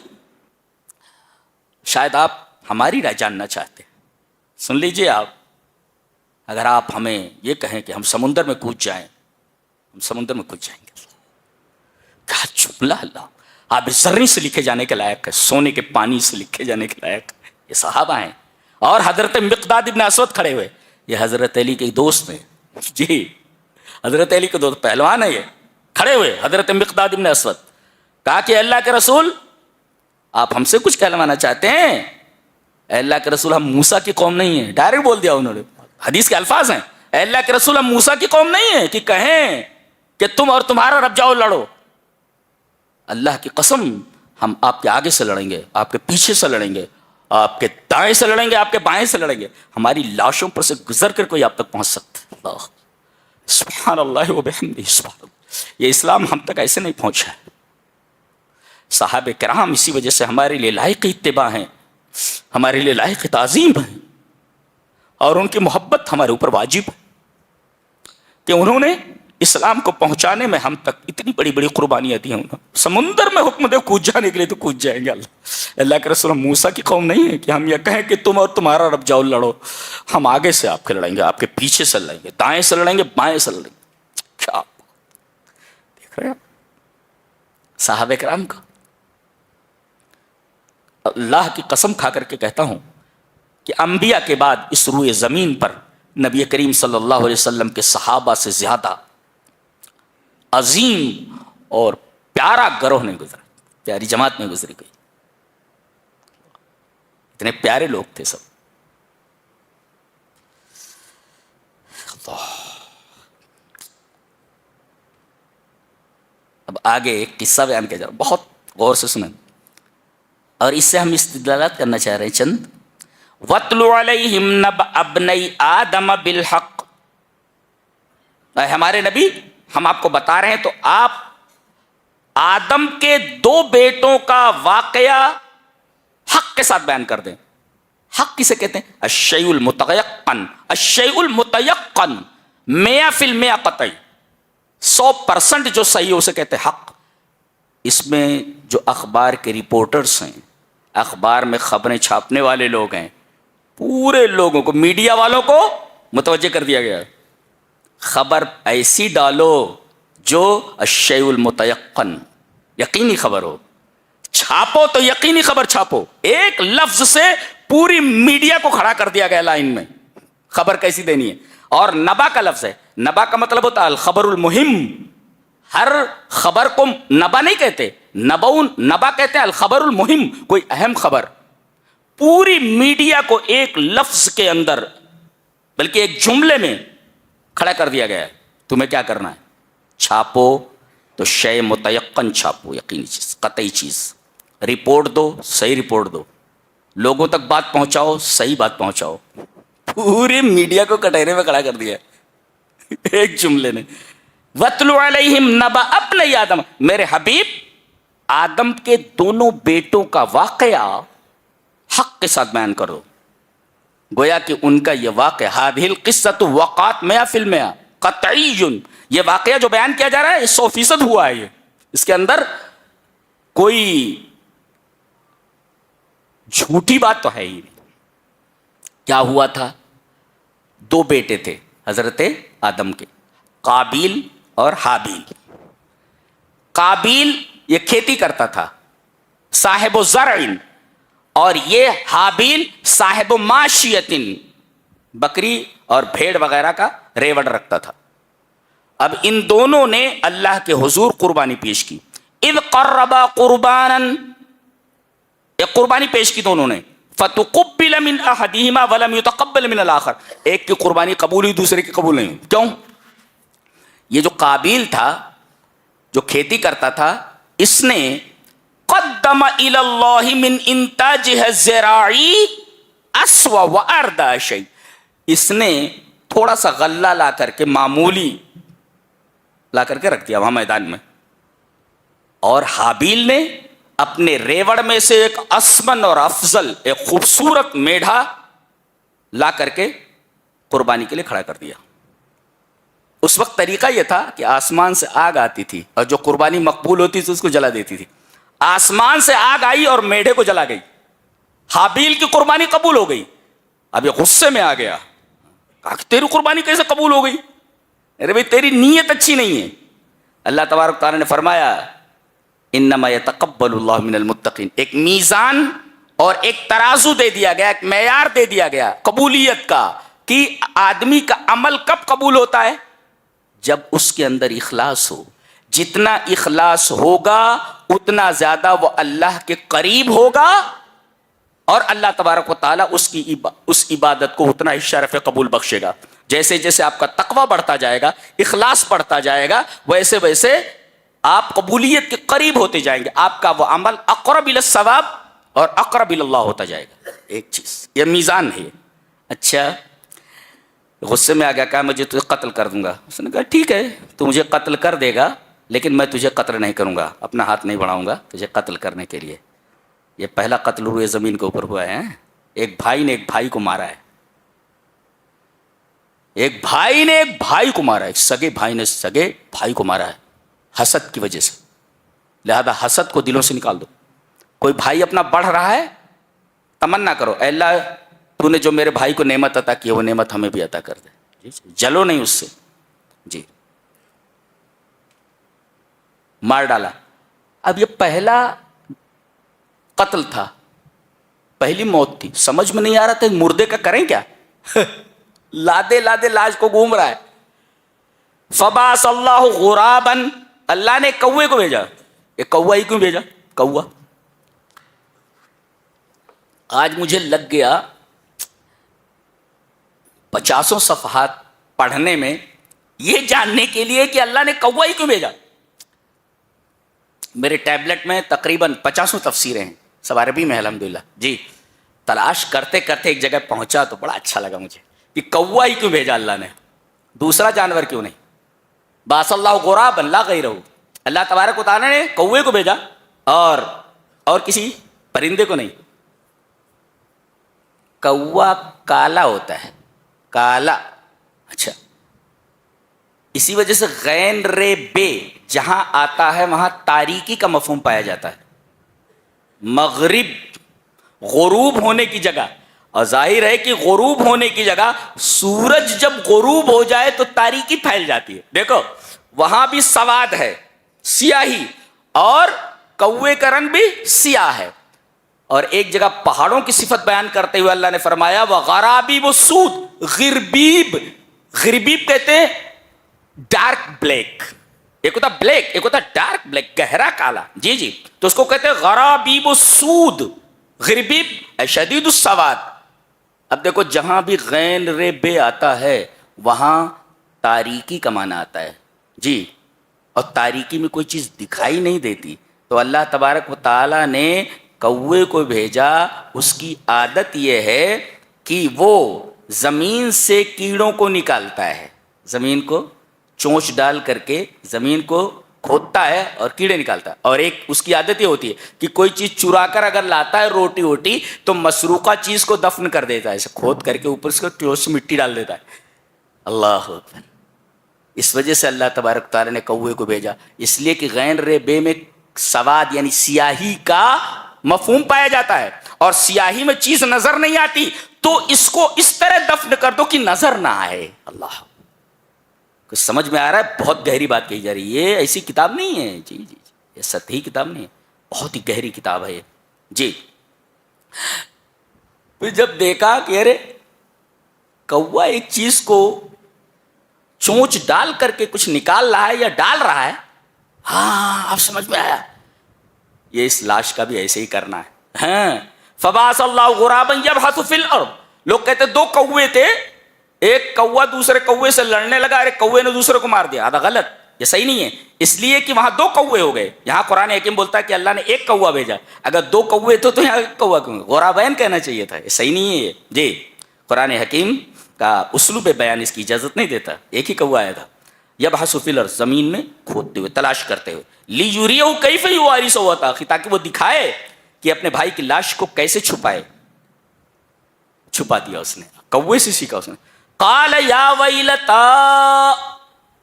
Speaker 2: شاید آپ ہماری رائے جاننا چاہتے ہیں, سن لیجئے آپ, اگر آپ ہمیں یہ کہیں کہ ہم سمندر میں کود جائیں, ہم سمندر میں کود جائیں گے. کیا جملہ, اللہ, آپ زرنی سے لکھے جانے کے لائق ہے, سونے کے پانی سے لکھے جانے کے لائق ہے. یہ صحابہ ہیں. اور حضرت مقداد ابن اسود کھڑے ہوئے, یہ حضرت علی کے دوست ہیں. جی حضرت علی کے دوست, پہلوان ہے یہ, کھڑے ہوئے حضرت مقداد ابن اسود. کہا کہ اللہ کے رسول آپ ہم سے کچھ کہلوانا چاہتے ہیں؟ اے اللہ کے رسول ہم موسیٰ کی قوم نہیں ہیں. ڈائریکٹ بول دیا انہوں نے, حدیث کے الفاظ ہیں, اے اللہ کے رسول ہم موسیٰ کی قوم نہیں ہیں کہ کہیں کہ تم اور تمہارا رب جاؤ لڑو. اللہ کی قسم ہم آپ کے آگے سے لڑیں گے, آپ کے پیچھے سے لڑیں گے, آپ کے دائیں سے لڑیں گے, آپ کے بائیں سے لڑیں گے, ہماری لاشوں پر سے گزر کر کوئی آپ تک پہنچ سکتا ہے. اللہ سبحان اللہ و بحمدہ سبحان اللہ. یہ اسلام ہم تک ایسے نہیں پہنچا ہے. صحابہ کرام اسی وجہ سے ہمارے لیے لائق اتباع ہیں, ہمارے لیے لائق تعظیم ہیں, اور ان کی محبت ہمارے اوپر واجب ہے کہ انہوں نے اسلام کو پہنچانے میں ہم تک اتنی بڑی بڑی قربانیاں دی ہیں. سمندر میں حکم دے کود جانے کے لیے تو کود جائیں گے. اللہ کے رسول موسیٰ کی قوم نہیں ہے کہ ہم یہ کہیں کہ تم اور تمہارا رب جاؤ لڑو, ہم آگے سے آپ کے لڑیں گے, آپ کے پیچھے سے لڑیں گے, دائیں سے لڑیں گے, بائیں سے لڑیں گے. کیا دیکھ رہے ہیں صحابہ کرام کا. اللہ کی قسم کھا کر کے کہتا ہوں کہ انبیاء کے بعد اس روئے زمین پر نبی کریم صلی اللہ علیہ وسلم کے صحابہ سے زیادہ عظیم اور پیارا گروہ نہیں گزرا, پیاری جماعت نہیں گزری گئی. اتنے پیارے لوگ تھے سب. اب آگے ایک قصہ بیان کیا جا رہا, بہت غور سے سنیں, اور اس سے ہم استدلالات کرنا چاہ رہے ہیں چند. وَاتْلُ عَلَيْهِمْ نَبَأَ ابْنَيْ آدَمَ بِالْحَقِّ, اے ہمارے نبی ہم آپ کو بتا رہے ہیں تو آپ,
Speaker 3: آدم کے دو بیٹوں کا واقعہ
Speaker 2: حق کے ساتھ بیان کر دیں. حق کسے کہتے ہیں؟ الشیء المتیقن. الشیء المتیقن 100% قطعی، 100% جو صحیح ہے اسے کہتے ہیں حق. اس میں جو اخبار کے رپورٹرز ہیں، اخبار میں خبریں چھاپنے والے لوگ ہیں، پورے لوگوں کو، میڈیا والوں کو متوجہ کر دیا گیا ہے. خبر ایسی ڈالو جو الشیء المتیقن، یقینی خبر ہو. چھاپو تو یقینی خبر چھاپو. ایک لفظ سے پوری میڈیا کو کھڑا کر دیا گیا لائن میں. خبر کیسی دینی ہے. اور نبا کا لفظ ہے. نبا کا مطلب ہوتا ہے الخبر المہم. ہر خبر کو نبا نہیں کہتے، نبا کہتے ہیں الخبر المہم، کوئی اہم خبر. پوری میڈیا کو ایک لفظ کے اندر، بلکہ ایک جملے میں کھڑا کر دیا گیا ہے. تمہیں کیا کرنا ہے؟ چھاپو تو شے متیقن چھاپو، یقینی چیز، قطعی چیز. رپورٹ دو، صحیح رپورٹ دو. لوگوں تک بات پہنچاؤ، صحیح بات پہنچاؤ. پوری میڈیا کو کٹہرے میں کھڑا کر دیا ایک جملے نے. وَاتْلُ عَلَيْهِمْ نَبَأَ ابْنَيْ آدَمَ، میرے حبیب آدم کے دونوں بیٹوں کا واقعہ حق کے ساتھ بیان کرو. گویا کہ ان کا یہ واقعہ، هذه القصة وقعت 100% قطعی، یہ واقعہ جو بیان کیا جا رہا ہے 100% ہوا ہے. یہ اس کے اندر کوئی جھوٹی بات تو ہے ہی نہیں. کیا ہوا تھا؟ 2 بیٹے تھے حضرت آدم کے، قابیل اور حابیل. قابیل یہ کھیتی کرتا تھا، صاحب زرع، اور یہ حابیل صاحب ماشیت، بکری اور بھیڑ وغیرہ کا ریوڑ رکھتا تھا. اب ان دونوں نے اللہ کے حضور قربانی پیش کی. اذ قربا قربانا، ایک قربانی پیش کی دونوں نے. فتقبل من احدہما ولم يتقبل من الاخر، ایک کی قربانی قبول ہوئی، دوسرے کی قبول نہیں. کیوں؟ یہ جو قابیل تھا، جو کھیتی کرتا تھا، اس نے قدم الى اللہ من انتاجہ الزراعی اسوا واردى شیء، اس نے تھوڑا سا غلہ لا کر کے، معمولی لا کر کے رکھ دیا وہاں میدان میں. اور حابیل نے اپنے ریوڑ میں سے ایک اسمن اور افضل، ایک خوبصورت میڑھا لا کر کے قربانی کے لیے کھڑا کر دیا. اس وقت طریقہ یہ تھا کہ آسمان سے آگ آتی تھی اور جو قربانی مقبول ہوتی تھی اس کو جلا دیتی تھی. آسمان سے آگ آئی اور میڑھے کو جلا گئی. حابیل کی قربانی قبول ہو گئی. اب یہ غصے میں آ گیا، کہا کہ تیری قربانی کیسے قبول ہو گئی؟ ارے بھائی تیری نیت اچھی نہیں ہے. اللہ تبارک تعالیٰ نے فرمایا انما یتقبل اللہ من المتقین. ایک میزان اور ایک ترازو دے دیا گیا، ایک معیار دے دیا گیا قبولیت کا، کہ آدمی کا عمل کب قبول ہوتا ہے؟ جب اس کے اندر اخلاص ہو. جتنا اخلاص ہوگا اتنا زیادہ وہ اللہ کے قریب ہوگا، اور اللہ تبارک و تعالیٰ اس عبادت کو اتنا ہی شرف قبول بخشے گا. جیسے جیسے آپ کا تقوی بڑھتا جائے گا، اخلاص بڑھتا جائے گا، ویسے ویسے آپ قبولیت کے قریب ہوتے جائیں گے. آپ کا وہ عمل اقرب الی الثواب اور اقرب الی اللہ ہوتا جائے گا. ایک چیز یہ میزان ہے. اچھا، غصے میں آ گیا، کہا مجھے تجھے قتل کر دوں گا. اس نے کہا ٹھیک ہے، تو مجھے قتل کر دے گا لیکن میں تجھے قتل نہیں کروں گا، اپنا ہاتھ نہیں بڑھاؤں گا تجھے قتل کرنے کے لیے. یہ پہلا قتل ہوئے زمین کے اوپر ہوا ہے. ایک بھائی نے ایک بھائی کو مارا ہے، ایک بھائی نے ایک بھائی کو مارا ہے، ایک سگے بھائی نے سگے بھائی کو مارا ہے حسد کی وجہ سے. لہذا حسد کو دلوں سے نکال دو. کوئی بھائی اپنا بڑھ رہا ہے، تمنا کرو اے اللہ تو نے جو میرے بھائی کو نعمت عطا کی ہے وہ نعمت ہمیں بھی عطا کر دے. جلو نہیں اس سے. جی مار ڈالا. اب یہ پہلا قتل تھا، پہلی موت تھی. سمجھ میں نہیں آ رہا تھا مردے کا کریں کیا. لادے لادے لاش کو گھوم رہا ہے. فبعث اللہ غرابا، اللہ نے کوے کو بھیجا. یہ کوا ہی کیوں بھیجا؟ کوا. آج مجھے لگ گیا 50 صفحات پڑھنے میں یہ جاننے کے لیے کہ اللہ نے کوا ہی کیوں بھیجا. میرے ٹیبلٹ میں تقریباً 50 تفسیریں ہیں، سب عربی میں الحمدللہ. جی تلاش کرتے کرتے ایک جگہ پہنچا تو بڑا اچھا لگا مجھے کہ کوا ہی کیوں بھیجا اللہ نے، دوسرا جانور کیوں نہیں. باس اللہ غرابا لا غیرہ، اللہ تبارک و تعالیٰ نے کوے کو بھیجا اور کسی پرندے کو نہیں. کوا کالا ہوتا ہے، کالا. اچھا، اسی وجہ سے غین رے بے جہاں آتا ہے وہاں تاریکی کا مفہوم پایا جاتا ہے. مغرب غروب ہونے کی جگہ، اور ظاہر ہے کہ غروب ہونے کی جگہ سورج جب غروب ہو جائے تو تاریکی پھیل جاتی ہے. دیکھو وہاں بھی سواد ہے، سیاہی، اور کوے کا رنگ بھی سیاہ ہے. اور ایک جگہ پہاڑوں کی صفت بیان کرتے ہوئے اللہ نے فرمایا وغرابیب السود، غربیب، غربیب کہتے ہیں ڈارک بلیک. ایک ہوتا بلیک، ایک ہوتا ڈارک بلیک، گہرا کالا. جی جی، تو اس کو کہتے ہیں غرابیب السود، غربیب شدید السواد. اب دیکھو جہاں بھی غین رے بے آتا ہے وہاں تاریکی کا معنی آتا ہے. جی، اور تاریکی میں کوئی چیز دکھائی نہیں دیتی، تو اللہ تبارک و تعالی نے کوے کو بھیجا. اس کی عادت یہ ہے کہ وہ زمین سے کیڑوں کو نکالتا ہے، زمین کو چونچ ڈال کر کے زمین کو کھودتا ہے اور کیڑے نکالتا ہے. اور ایک اس کی عادت یہ ہوتی ہے کہ کوئی چیز چرا کر اگر لاتا ہے روٹی ووٹی تو مسروقہ چیز کو دفن کر دیتا ہے، اسے کھود کر کے اوپر سے ٹیوس سے مٹی ڈال دیتا ہے. اللہ اکبر. اس وجہ سے اللہ تبارک تعالیٰ نے کوے کو بھیجا، اس لیے کہ غین رے بے میں سواد یعنی سیاہی کا مفہوم پایا جاتا ہے، اور سیاہی میں چیز نظر نہیں آتی تو اس کو اس طرح دفن کر دو کہ نظر نہ آئے. اللہ، کچھ سمجھ میں آ رہا ہے؟ بہت گہری بات کہی جا رہی ہے، یہ ایسی کتاب نہیں ہے. جی جی، یہ سطحی کتاب نہیں ہے، بہت ہی گہری کتاب ہے یہ. جی، پھر جب دیکھا کہ ارے کوا ایک چیز کو چونچ ڈال کر کے کچھ نکال رہا ہے یا ڈال رہا ہے، ہاں اب سمجھ میں آیا، یہ اس لاش کا بھی ایسے ہی کرنا ہے. ہاں، فبعث اللہ غرابا یبحث فی الارض. لوگ کہتے دو کوے تھے، ایک کوا دوسرے کوے سے لڑنے لگا، ارے کوے نے دوسرے کو مار دیا. آدھا غلط، یہ صحیح نہیں ہے، اس لیے کہ وہاں دو کوے ہو گئے. یہاں قرآن حکیم بولتا ہے کہ اللہ نے ایک کوا بھیجا، اگر دو کوے تھے تو یہاں ایک کوا کیوں؟ غرابین کہنا چاہیے تھا، یہ صحیح نہیں ہے یہ. جی، قرآن حکیم کا اسلوب بیان اس کی اجازت نہیں دیتا. ایک ہی کوا آیا تھا. یبحث فی الارض، زمین میں کھودتے ہوئے، تلاش کرتے ہوئے. لیریہ کیف یواری سوءۃ اخیہ، تاکہ وہ دکھائے کہ اپنے بھائی کی لاش کو کیسے چھپائے. چھپا دیا اس نے، کوے سے سیکھا اس نے. قال یا ویلتا،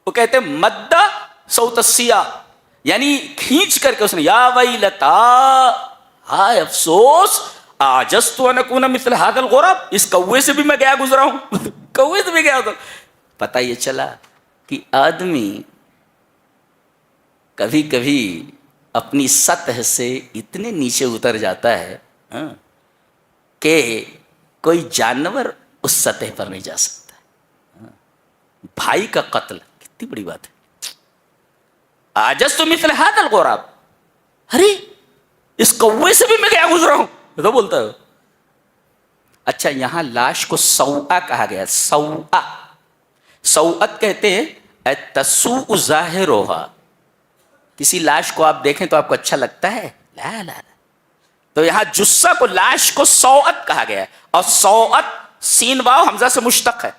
Speaker 2: وہ کہتے مد صوت السیاہ، یعنی کھینچ کر کے اس نے یا ویلتا، ہائے افسوس، اعجزت ان اکون مثل هذا الغراب، اس کوے سے بھی میں گیا گزرا ہوں. کوے سے بھی گیا ہوتا. پتہ یہ چلا کہ آدمی کبھی کبھی اپنی سطح سے اتنے نیچے اتر جاتا ہے کہ کوئی جانور اس سطح پر نہیں جا سکتا. بھائی کا قتل کتنی بڑی بات ہے. عجزت مثل هذا الغراب، ارے اس کوے سے بھی میں گیا گزرا ہوں، تو بولتا ہے. اچھا، یہاں لاش کو سوء کہا گیا. سوء، سوءت کہتے ہیں تسوء ظاہرها. کسی لاش کو آپ دیکھیں تو آپ کو اچھا لگتا ہے؟ لا لا لا. تو یہاں جثہ کو، لاش کو سوءت کہا گیا ہے. اور سوءت سین واو حمزہ سے مشتق ہے،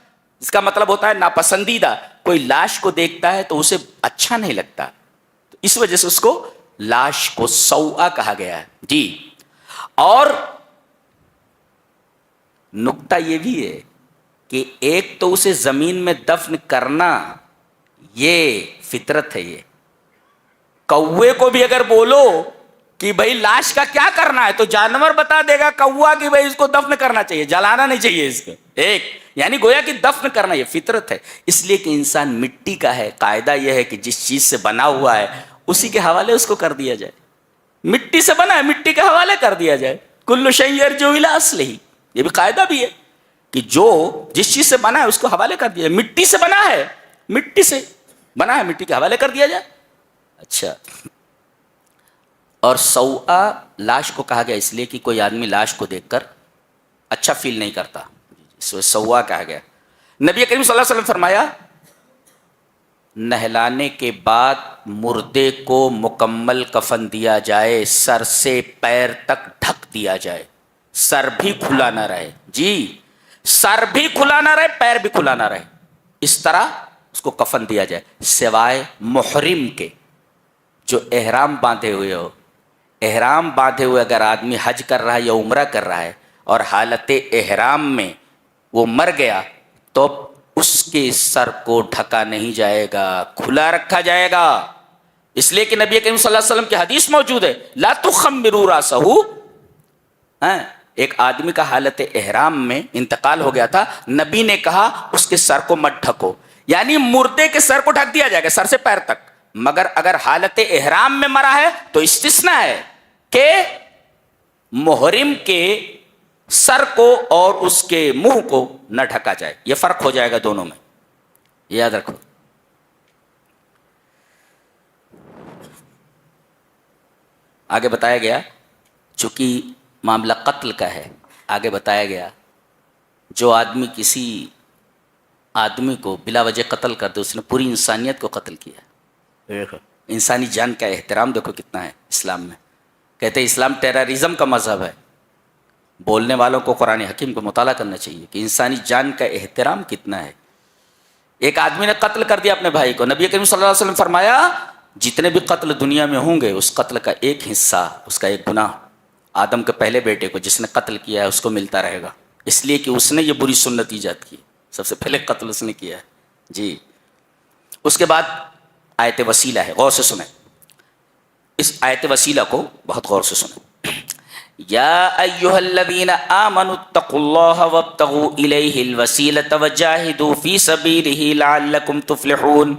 Speaker 2: اس کا مطلب ہوتا ہے ناپسندیدہ. کوئی لاش کو دیکھتا ہے تو اسے اچھا نہیں لگتا، تو اس وجہ سے اس کو لاش کو سوء کہا گیا ہے. جی، اور نکتہ یہ بھی ہے کہ ایک تو اسے زمین میں دفن کرنا یہ فطرت ہے. یہ کوے کو بھی اگر بولو کہ بھائی لاش کا کیا کرنا ہے تو جانور بتا دے گا کوا کہ بھائی اس کو دفن کرنا چاہیے، جلانا نہیں چاہیے اس کو. ایک یعنی گویا کہ دفن کرنا یہ فطرت ہے. اس لیے کہ انسان مٹی کا ہے، قاعدہ یہ ہے کہ جس چیز سے بنا ہوا ہے اسی کے حوالے اس کو کر دیا جائے. مٹی سے بنا ہے، مٹی کے حوالے کر دیا جائے. کل شیء یرجع الی اصلہ، یہ بھی قاعدہ بھی ہے کہ جو جس چیز سے بنا ہے اس کو حوالے کر دیا. مٹی سے بنا ہے، مٹی سے بنا ہے، مٹی کے حوالے کر دیا جائے. اچھا، اور سوء لاش کو کہا گیا اس لیے کہ کوئی آدمی لاش کو دیکھ کر اچھا فیل نہیں کرتا، اس وجہ سوء کہا گیا. نبی کریم صلی اللہ علیہ وسلم فرمایا نہلانے کے بعد مردے کو مکمل کفن دیا جائے، سر سے پیر تک ڈھک دیا جائے، سر بھی کھلا نہ رہے. جی، سر بھی کھلا نہ رہے، پیر بھی کھلا نہ رہے، اس طرح اس کو کفن دیا جائے. سوائے محرم کے، جو احرام باندھے ہوئے ہو. احرام باندھے ہوئے اگر آدمی حج کر رہا ہے یا عمرہ کر رہا ہے اور حالت احرام میں وہ مر گیا تو اس کے سر کو ڈھکا نہیں جائے گا، کھلا رکھا جائے گا، اس لیے کہ نبی کریم صلی اللہ علیہ وسلم کی حدیث موجود ہے لا تخمروا راسہ، ایک آدمی کا حالت احرام میں انتقال ہو گیا تھا، نبی نے کہا اس کے سر کو مت ڈھکو، یعنی مردے کے سر کو ڈھک دیا جائے گا سر سے پیر تک، مگر اگر حالت احرام میں مرا ہے تو استثناء ہے کہ محرم کے سر کو اور اس کے منہ کو نہ ڈھکا جائے، یہ فرق ہو جائے گا دونوں میں، یاد رکھو۔ آگے بتایا گیا، چونکہ معاملہ قتل کا ہے، آگے بتایا گیا جو آدمی کسی آدمی کو بلا وجہ قتل کر دے اس نے پوری انسانیت کو قتل کیا۔ انسانی جان کا احترام دیکھو کتنا ہے اسلام میں، کہتے ہیں اسلام ٹیررزم کا مذہب ہے، بولنے والوں کو قرآن حکیم کو مطالعہ کرنا چاہیے کہ انسانی جان کا احترام کتنا ہے۔ ایک آدمی نے قتل کر دیا اپنے بھائی کو، نبی کریم صلی اللہ علیہ وسلم فرمایا جتنے بھی قتل دنیا میں ہوں گے اس قتل کا ایک حصہ، اس کا ایک گناہ آدم کے پہلے بیٹے کو جس نے قتل کیا ہے اس کو ملتا رہے گا، اس لیے کہ اس نے یہ بری سنت ایجاد کی، سب سے پہلے قتل اس نے کیا ہے جی۔ اس کے بعد آیت وسیلہ ہے، غور سے سنیں اس آیت وسیلہ کو، بہت غور سے سنیں۔ یا ایھا الذین آمنوا اتقوا اللہ وابتغوا الیہ الوسیلۃ وجاہدوا فی سبیلہ لعلکم تفلحون۔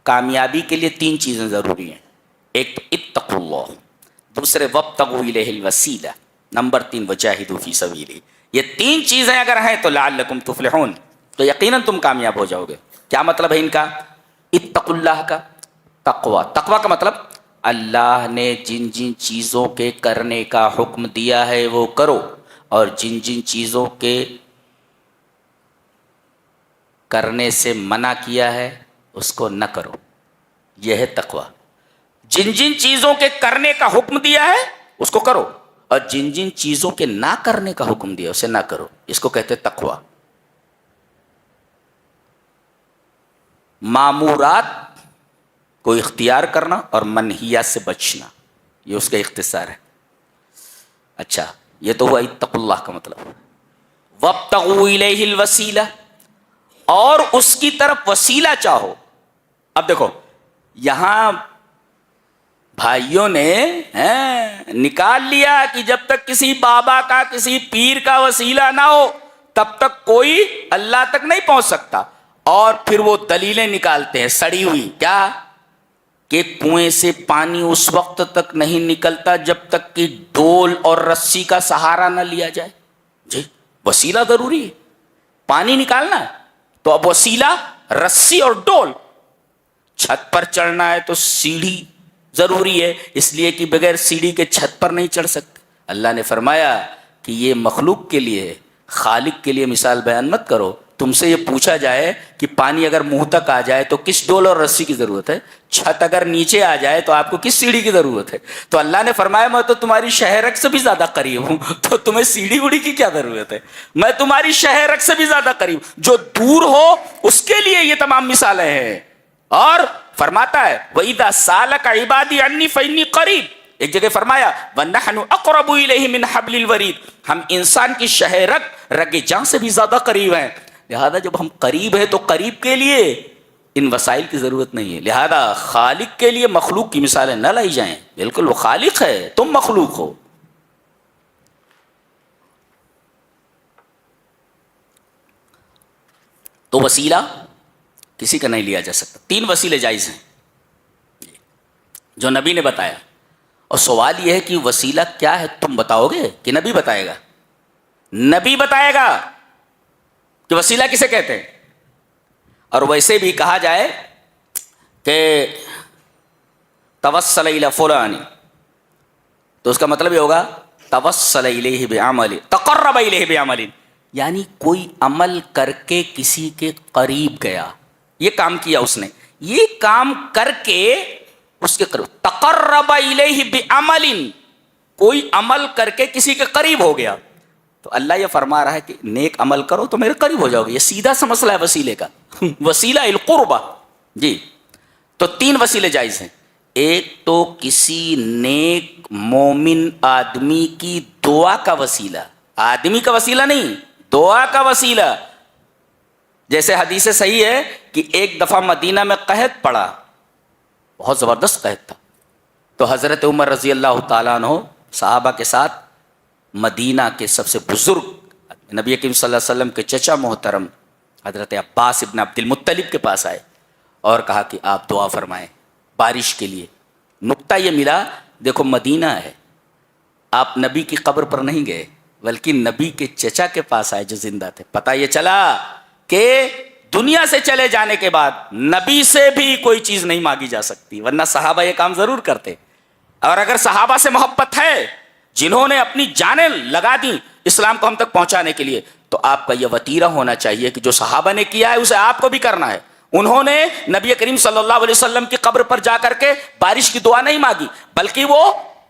Speaker 2: کامیابی کے لیے تین چیزیں ضروری ہیں، ایک تو اتقوا اللہ، دوسرے وابتغوا الیہ الوسیلہ، نمبر 3 وجاہدوا فی سبیلہ۔ یہ تین چیزیں اگر ہیں تو لعلکم تفلحون، تو یقیناً تم کامیاب ہو جاؤ گے۔ کیا مطلب ہے ان کا؟ اتقوا اللہ کا تقوی، تقوی کا مطلب اللہ نے جن جن چیزوں کے کرنے کا حکم دیا ہے وہ کرو، اور جن جن چیزوں کے کرنے سے منع کیا ہے اس کو نہ کرو، یہ ہے تقوی۔ جن جن چیزوں کے کرنے کا حکم دیا ہے اس کو کرو، اور جن جن چیزوں کے نہ کرنے کا حکم دیا اسے نہ کرو، اس کو کہتے ہیں تقوی۔ مامورات کو اختیار کرنا اور منہیات سے بچنا، یہ اس کا اختصار ہے۔ اچھا، یہ تو ہوا اتقوا اللہ کا مطلب۔ وابتغوا الیہ الوسیلہ، اور اس کی طرف وسیلہ چاہو۔ اب دیکھو یہاں بھائیوں نے نکال لیا کہ جب تک کسی بابا کا کسی پیر کا وسیلہ نہ ہو تب تک کوئی اللہ تک نہیں پہنچ سکتا، اور پھر وہ دلیلیں نکالتے ہیں سڑی ہوئی، کیا کہ کنویں سے پانی اس وقت تک نہیں نکلتا جب تک کہ ڈول اور رسی کا سہارا نہ لیا جائے۔ جی وسیلہ ضروری ہے، پانی نکالنا ہے تو اب وسیلہ رسی اور ڈول، چھت پر چڑھنا ہے تو سیڑھی ضروری ہے، اس لیے کہ بغیر سیڑھی کے چھت پر نہیں چڑھ سکتے۔ اللہ نے فرمایا کہ یہ مخلوق کے لیے، خالق کے لیے مثال بیان مت کرو۔ تم سے یہ پوچھا جائے کہ پانی اگر منہ تک آ جائے تو کس ڈول اور رسی کی ضرورت ہے، چھت اگر نیچے آ جائے تو آپ کو کس سیڑھی کی ضرورت ہے؟ تو اللہ نے فرمایا میں تو تمہاری شہرک سے بھی زیادہ قریب ہوں، تو تمہیں سیڑھی وڑی کی کیا ضرورت ہے؟ میں تمہاری شہرک سے بھی زیادہ قریب، جو دور ہو اس کے لیے یہ تمام مثالیں ہیں۔ اور فرماتا ہے وَإِذَا سَأَلَكَ عِبَادِي عَنِّي فَإِنِّي قَرِيبٌ، ایک جگہ فرمایا وَنَحْنُ أَقْرَبُ إِلَيْهِ مِنْ حَبْلِ الْوَرِيدِ، ہم انسان کی شہرک رگ جاں سے بھی زیادہ قریب ہیں، لہذا جب ہم قریب ہیں تو قریب کے لیے ان وسائل کی ضرورت نہیں ہے، لہذا خالق کے لیے مخلوق کی مثالیں نہ لائی جائیں، بالکل وہ خالق ہے، تم مخلوق ہو۔ تو وسیلہ کسی کا نہیں لیا جا سکتا، 3 وسیلے جائز ہیں جو نبی نے بتایا، اور سوال یہ ہے کہ وسیلہ کیا ہے، تم بتاؤ گے کہ نبی بتائے گا؟ نبی بتائے گا کہ وسیلہ کسے کہتے ہیں۔ اور ویسے بھی کہا جائے کہ توسل الی فلان، تو اس کا مطلب یہ ہوگا توسل الیہ بعمل، تقرب الیہ بعمل، یعنی کوئی عمل کر کے کسی کے قریب گیا، یہ کام کیا اس نے، یہ کام کر کے اس کے قریب، تقرب الیہ بعمل، کوئی عمل کر کے کسی کے قریب ہو گیا۔ تو اللہ یہ فرما رہا ہے کہ نیک عمل کرو تو میرے قریب ہو جاؤ گے، یہ سیدھا سا مسئلہ ہے وسیلے کا، وسیلہ القربہ جی۔ تو 3 وسیلے جائز ہیں، ایک تو کسی نیک مومن آدمی کی دعا کا وسیلہ، آدمی کا وسیلہ نہیں، دعا کا وسیلہ. جیسے حدیث صحیح ہے کہ ایک دفعہ مدینہ میں قحط پڑا، بہت زبردست قحط تھا، تو حضرت عمر رضی اللہ تعالیٰ عنہ صحابہ کے ساتھ مدینہ کے سب سے بزرگ نبی کریم صلی اللہ علیہ وسلم کے چچا محترم حضرت عباس ابن عبد المطلب کے پاس آئے اور کہا کہ آپ دعا فرمائیں بارش کے لیے. نقطہ یہ ملا، دیکھو مدینہ ہے، آپ نبی کی قبر پر نہیں گئے بلکہ نبی کے چچا کے پاس آئے جو زندہ تھے. پتہ یہ چلا کہ دنیا سے چلے جانے کے بعد نبی سے بھی کوئی چیز نہیں مانگی جا سکتی، ورنہ صحابہ یہ کام ضرور کرتے. اور اگر صحابہ سے محبت ہے جنہوں نے اپنی جانیں لگا دیں اسلام کو ہم تک پہنچانے کے لیے، تو آپ کا یہ وتیرہ ہونا چاہیے کہ جو صحابہ نے کیا ہے اسے آپ کو بھی کرنا ہے. انہوں نے نبی کریم صلی اللہ علیہ وسلم کی قبر پر جا کر کے بارش کی دعا نہیں مانگی، بلکہ وہ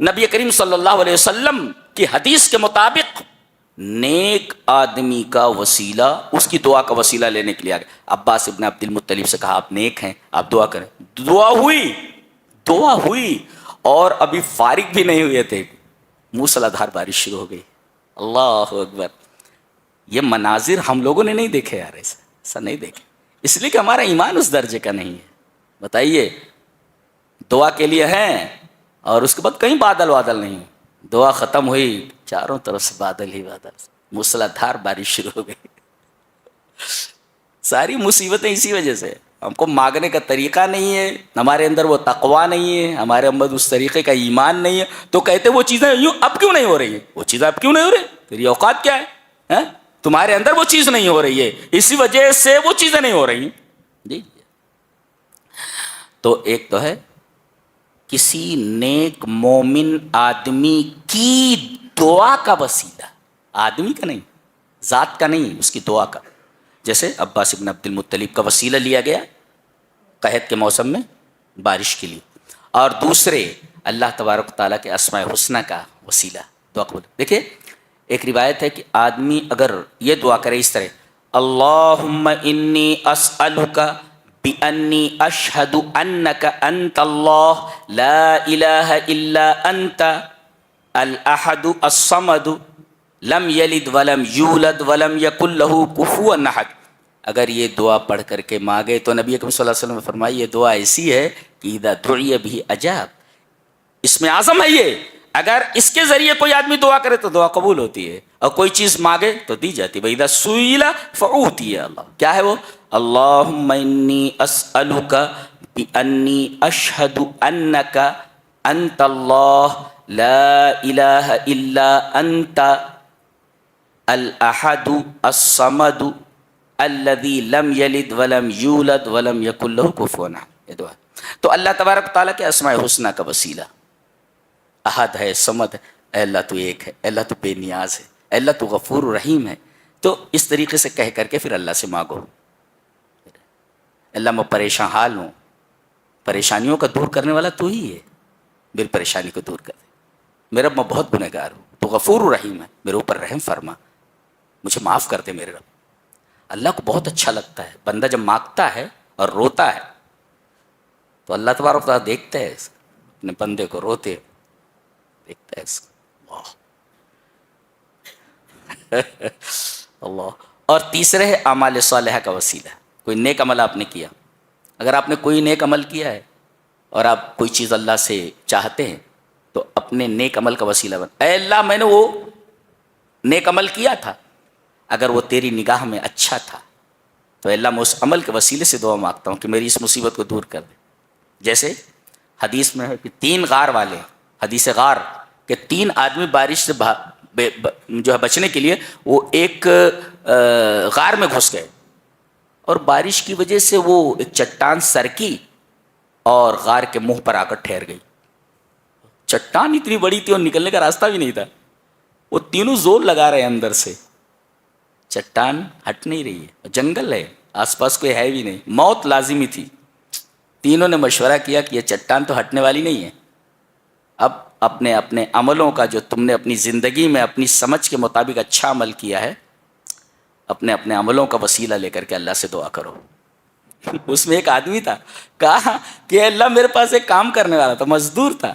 Speaker 2: نبی کریم صلی اللہ علیہ وسلم کی حدیث کے مطابق نیک آدمی کا وسیلہ، اس کی دعا کا وسیلہ لینے کے لیے آگے. عباس ابن عبد المطلب سے کہا آپ نیک ہیں، آپ دعا کریں. دعا ہوئی اور ابھی فارغ بھی نہیں ہوئے تھے، موسلا دھار بارش شروع ہو گئی. اللہ اکبر. یہ مناظر ہم لوگوں نے نہیں دیکھے یار، ایسا نہیں دیکھے، اس لیے کہ ہمارا ایمان اس درجے کا نہیں ہے. بتائیے، دعا کے لیے ہیں اور اس کے بعد کہیں بادل نہیں. دعا ختم ہوئی، چاروں طرف سے بادل ہی بادل، موسلا دھار بارش شروع ہو گئی. ساری مصیبتیں اسی وجہ سے. ہم کو مانگنے کا طریقہ نہیں ہے، ہمارے اندر وہ تقویٰ نہیں ہے، ہمارے اندر اس طریقے کا ایمان نہیں ہے، تو کہتے وہ چیزیں یوں اب کیوں نہیں ہو رہی ہیں؟ وہ چیزیں اب کیوں نہیں ہو رہی؟ تیری اوقات کیا ہے؟ تمہارے اندر وہ چیز نہیں ہو رہی ہے، اسی وجہ سے وہ چیزیں نہیں ہو رہی. جی تو ایک تو ہے کسی نیک مومن آدمی کی دعا کا وسیلہ، آدمی کا نہیں، ذات کا نہیں، اس کی دعا کا. جیسے عباس ابن عبد المطلب کا وسیلہ لیا گیا قحط کے موسم میں بارش کے لیے، اور دوسرے اللہ تبارک و تعالیٰ کے اسماء حسنہ کا وسیلہ دعا قبول. دیکھیے ایک روایت ہے کہ آدمی اگر یہ دعا کرے اس طرح، اللہم انی اسألک بانی اشہد انک انت اللہ لا الہ الا انت الاحد الصمد لم یلد ولم یولد ولم یکن لہ کفوا احد. اگر یہ دعا پڑھ کر کے مانگے تو نبی اکرم صلی اللہ علیہ وسلم نے فرمایا یہ دعا ایسی ہے کہ اذا دعی بہ اجاب، اس میں اعظم ہے یہ. اگر اس کے ذریعے کوئی آدمی دعا کرے تو دعا قبول ہوتی ہے، اور کوئی چیز مانگے تو دی جاتی ہے. اذا سئل فاعطی. اللہ کیا ہے وہ؟ اللہم انی اسألک بانی اشہد انک انت اللہ لا الہ الا انت الاحد الصمد الذی لم یلد ولم یولد ولم یکن لہ کفوا احد. یہ دعا تو اللہ تبارک تعالیٰ کے اسماء حسنہ کا وسیلہ. احد ہے، صمد ہے، اے اللہ تو ایک ہے، اے اللہ تو بے نیاز ہے، اے اللہ تو غفور رحیم ہے. تو اس طریقے سے کہہ کر کے پھر اللہ سے مانگو. اللہ میں پریشان حال ہوں، پریشانیوں کا دور کرنے والا تو ہی ہے، میری پریشانی کو دور کر دے. میرے رب میں بہت گنہگار ہوں، تو غفور رحیم ہے، میرے اوپر رحم فرما، مجھے معاف کر دے میرے رب. اللہ کو بہت اچھا لگتا ہے بندہ جب مانگتا ہے اور روتا ہے تو اللہ تبارک تعالیٰ دیکھتا ہے اپنے بندے کو روتے، دیکھتا ہے اس کو. اللہ. اور تیسرے ہے اعمال صالحہ کا وسیلہ. کوئی نیک عمل آپ نے کیا، اگر آپ نے کوئی نیک عمل کیا ہے اور آپ کوئی چیز اللہ سے چاہتے ہیں تو اپنے نیک عمل کا وسیلہ بن، اے اللہ میں نے وہ نیک عمل کیا تھا، اگر وہ تیری نگاہ میں اچھا تھا تو اے اللہ میں اس عمل کے وسیلے سے دعا مانگتا ہوں کہ میری اس مصیبت کو دور کر دے. جیسے حدیث میں ہے کہ 3 غار والے، حدیث غار کہ 3 آدمی بارش سے جو ہے بچنے کے لیے وہ ایک غار میں گھس گئے، اور بارش کی وجہ سے وہ ایک چٹان سرکی اور غار کے منہ پر آ کر ٹھہر گئی. چٹان اتنی بڑی تھی اور نکلنے کا راستہ بھی نہیں تھا. وہ تینوں زور لگا رہے ہیں اندر سے، چٹان ہٹ نہیں رہی ہے، جنگل ہے، آس پاس کوئی ہے بھی نہیں، موت لازمی تھی. تینوں نے مشورہ کیا کہ یہ چٹان تو ہٹنے والی نہیں ہے، اب اپنے اپنے عملوں کا جو تم نے اپنی زندگی میں اپنی سمجھ کے مطابق اچھا عمل کیا ہے، اپنے اپنے عملوں کا وسیلہ لے کر کے اللہ سے دعا کرو. اس میں ایک آدمی تھا، کہا کہ اللہ میرے پاس ایک کام کرنے والا تھا، مزدور تھا،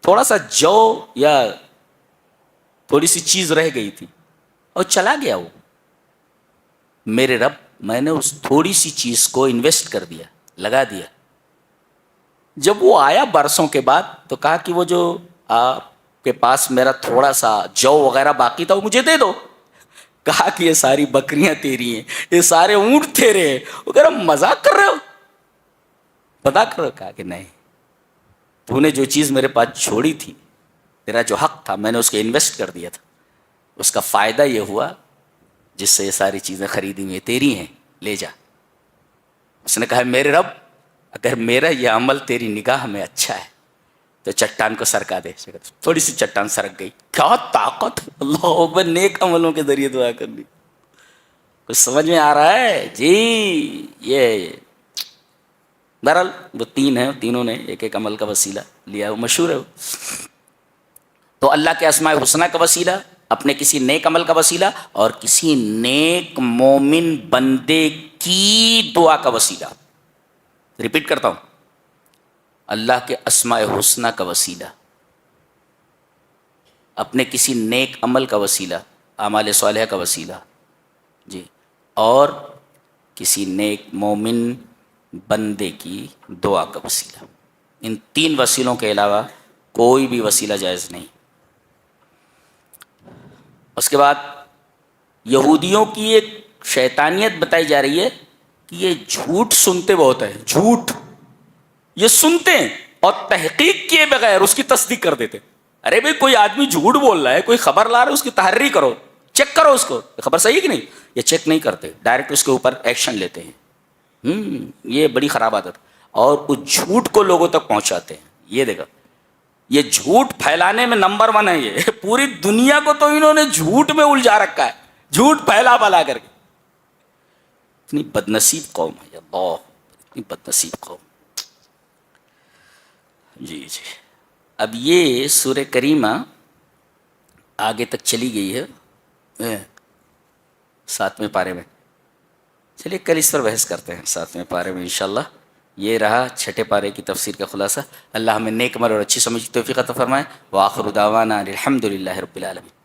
Speaker 2: تھوڑا سا جو یا تھوڑی سی چیز رہ گئی تھی اور چلا گیا وہ. میرے رب میں نے اس تھوڑی سی چیز کو انویسٹ کر دیا, لگا دیا. جب وہ آیا برسوں کے بعد تو کہا کہ وہ جو آپ کے پاس میرا تھوڑا سا جو وغیرہ باقی تھا وہ مجھے دے دو. کہا کہ یہ ساری بکریاں تیری ہیں, یہ سارے اونٹ تیرے ہیں. وہ کہہ رہا مذاق کر رہے ہو, مذاق کر رہے ہو. کہا کہ نہیں, تو نے جو چیز میرے پاس چھوڑی تھی, تیرا جو حق تھا میں نے اس کو انویسٹ کر دیا تھا, اس کا فائدہ یہ ہوا جس سے یہ ساری چیزیں خریدی ہوئی تیری ہیں, لے جا. اس نے کہا میرے رب اگر میرا یہ عمل تیری نگاہ میں اچھا ہے تو چٹان کو سرکا دے. تھوڑی سی چٹان سرک گئی. کیا طاقت, اللہ اکبر, نیک عملوں کے ذریعے دعا کرنی. کچھ سمجھ میں آ رہا ہے جی؟ یہ بہرحال وہ تین ہیں, تینوں نے ایک ایک عمل کا وسیلہ لیا, وہ مشہور ہے. تو اللہ کے اسماء الحسنی کا وسیلہ, اپنے کسی نیک عمل کا وسیلہ, اور کسی نیک مومن بندے کی دعا کا وسیلہ. ریپیٹ کرتا ہوں, اللہ کے اسماء الحسنی کا وسیلہ, اپنے کسی نیک عمل کا وسیلہ, اعمال صالحہ کا وسیلہ جی, اور کسی نیک مومن بندے کی دعا کا وسیلہ. ان تین وسیلوں کے علاوہ کوئی بھی وسیلہ جائز نہیں. اس کے بعد یہودیوں کی ایک شیطانیت بتائی جا رہی ہے کہ یہ جھوٹ سنتے بہت ہیں. جھوٹ یہ سنتے ہیں اور تحقیق کیے بغیر اس کی تصدیق کر دیتے. ارے بھائی کوئی آدمی جھوٹ بول رہا ہے, کوئی خبر لا رہا ہے, اس کی تحری کرو, چیک کرو اس کو, خبر صحیح ہے کہ نہیں. یہ چیک نہیں کرتے, ڈائریکٹ اس کے اوپر ایکشن لیتے ہیں. یہ بڑی خراب عادت. اور اس جھوٹ کو لوگوں تک پہنچاتے ہیں. یہ دیکھو, یہ جھوٹ پھیلانے میں نمبر 1 ہے. یہ پوری دنیا کو تو انہوں نے جھوٹ میں الجھا رکھا ہے, جھوٹ پھیلا کر کے. اتنی بدنصیب قوم ہے یا اللہ, اتنی بدنصیب قوم. جی جی, اب یہ سورہ کریمہ آگے تک چلی گئی ہے 7ویں پارے میں. چلیے کل اس پر بحث کرتے ہیں 7ویں پارے میں انشاءاللہ. یہ رہا 6 پارے کی تفسیر کا خلاصہ. اللہ ہمیں نیک عمل اور اچھی سمجھ کی توفیق عطا فرمائے. وآخر دعوانا الحمدللہ رب العالمین.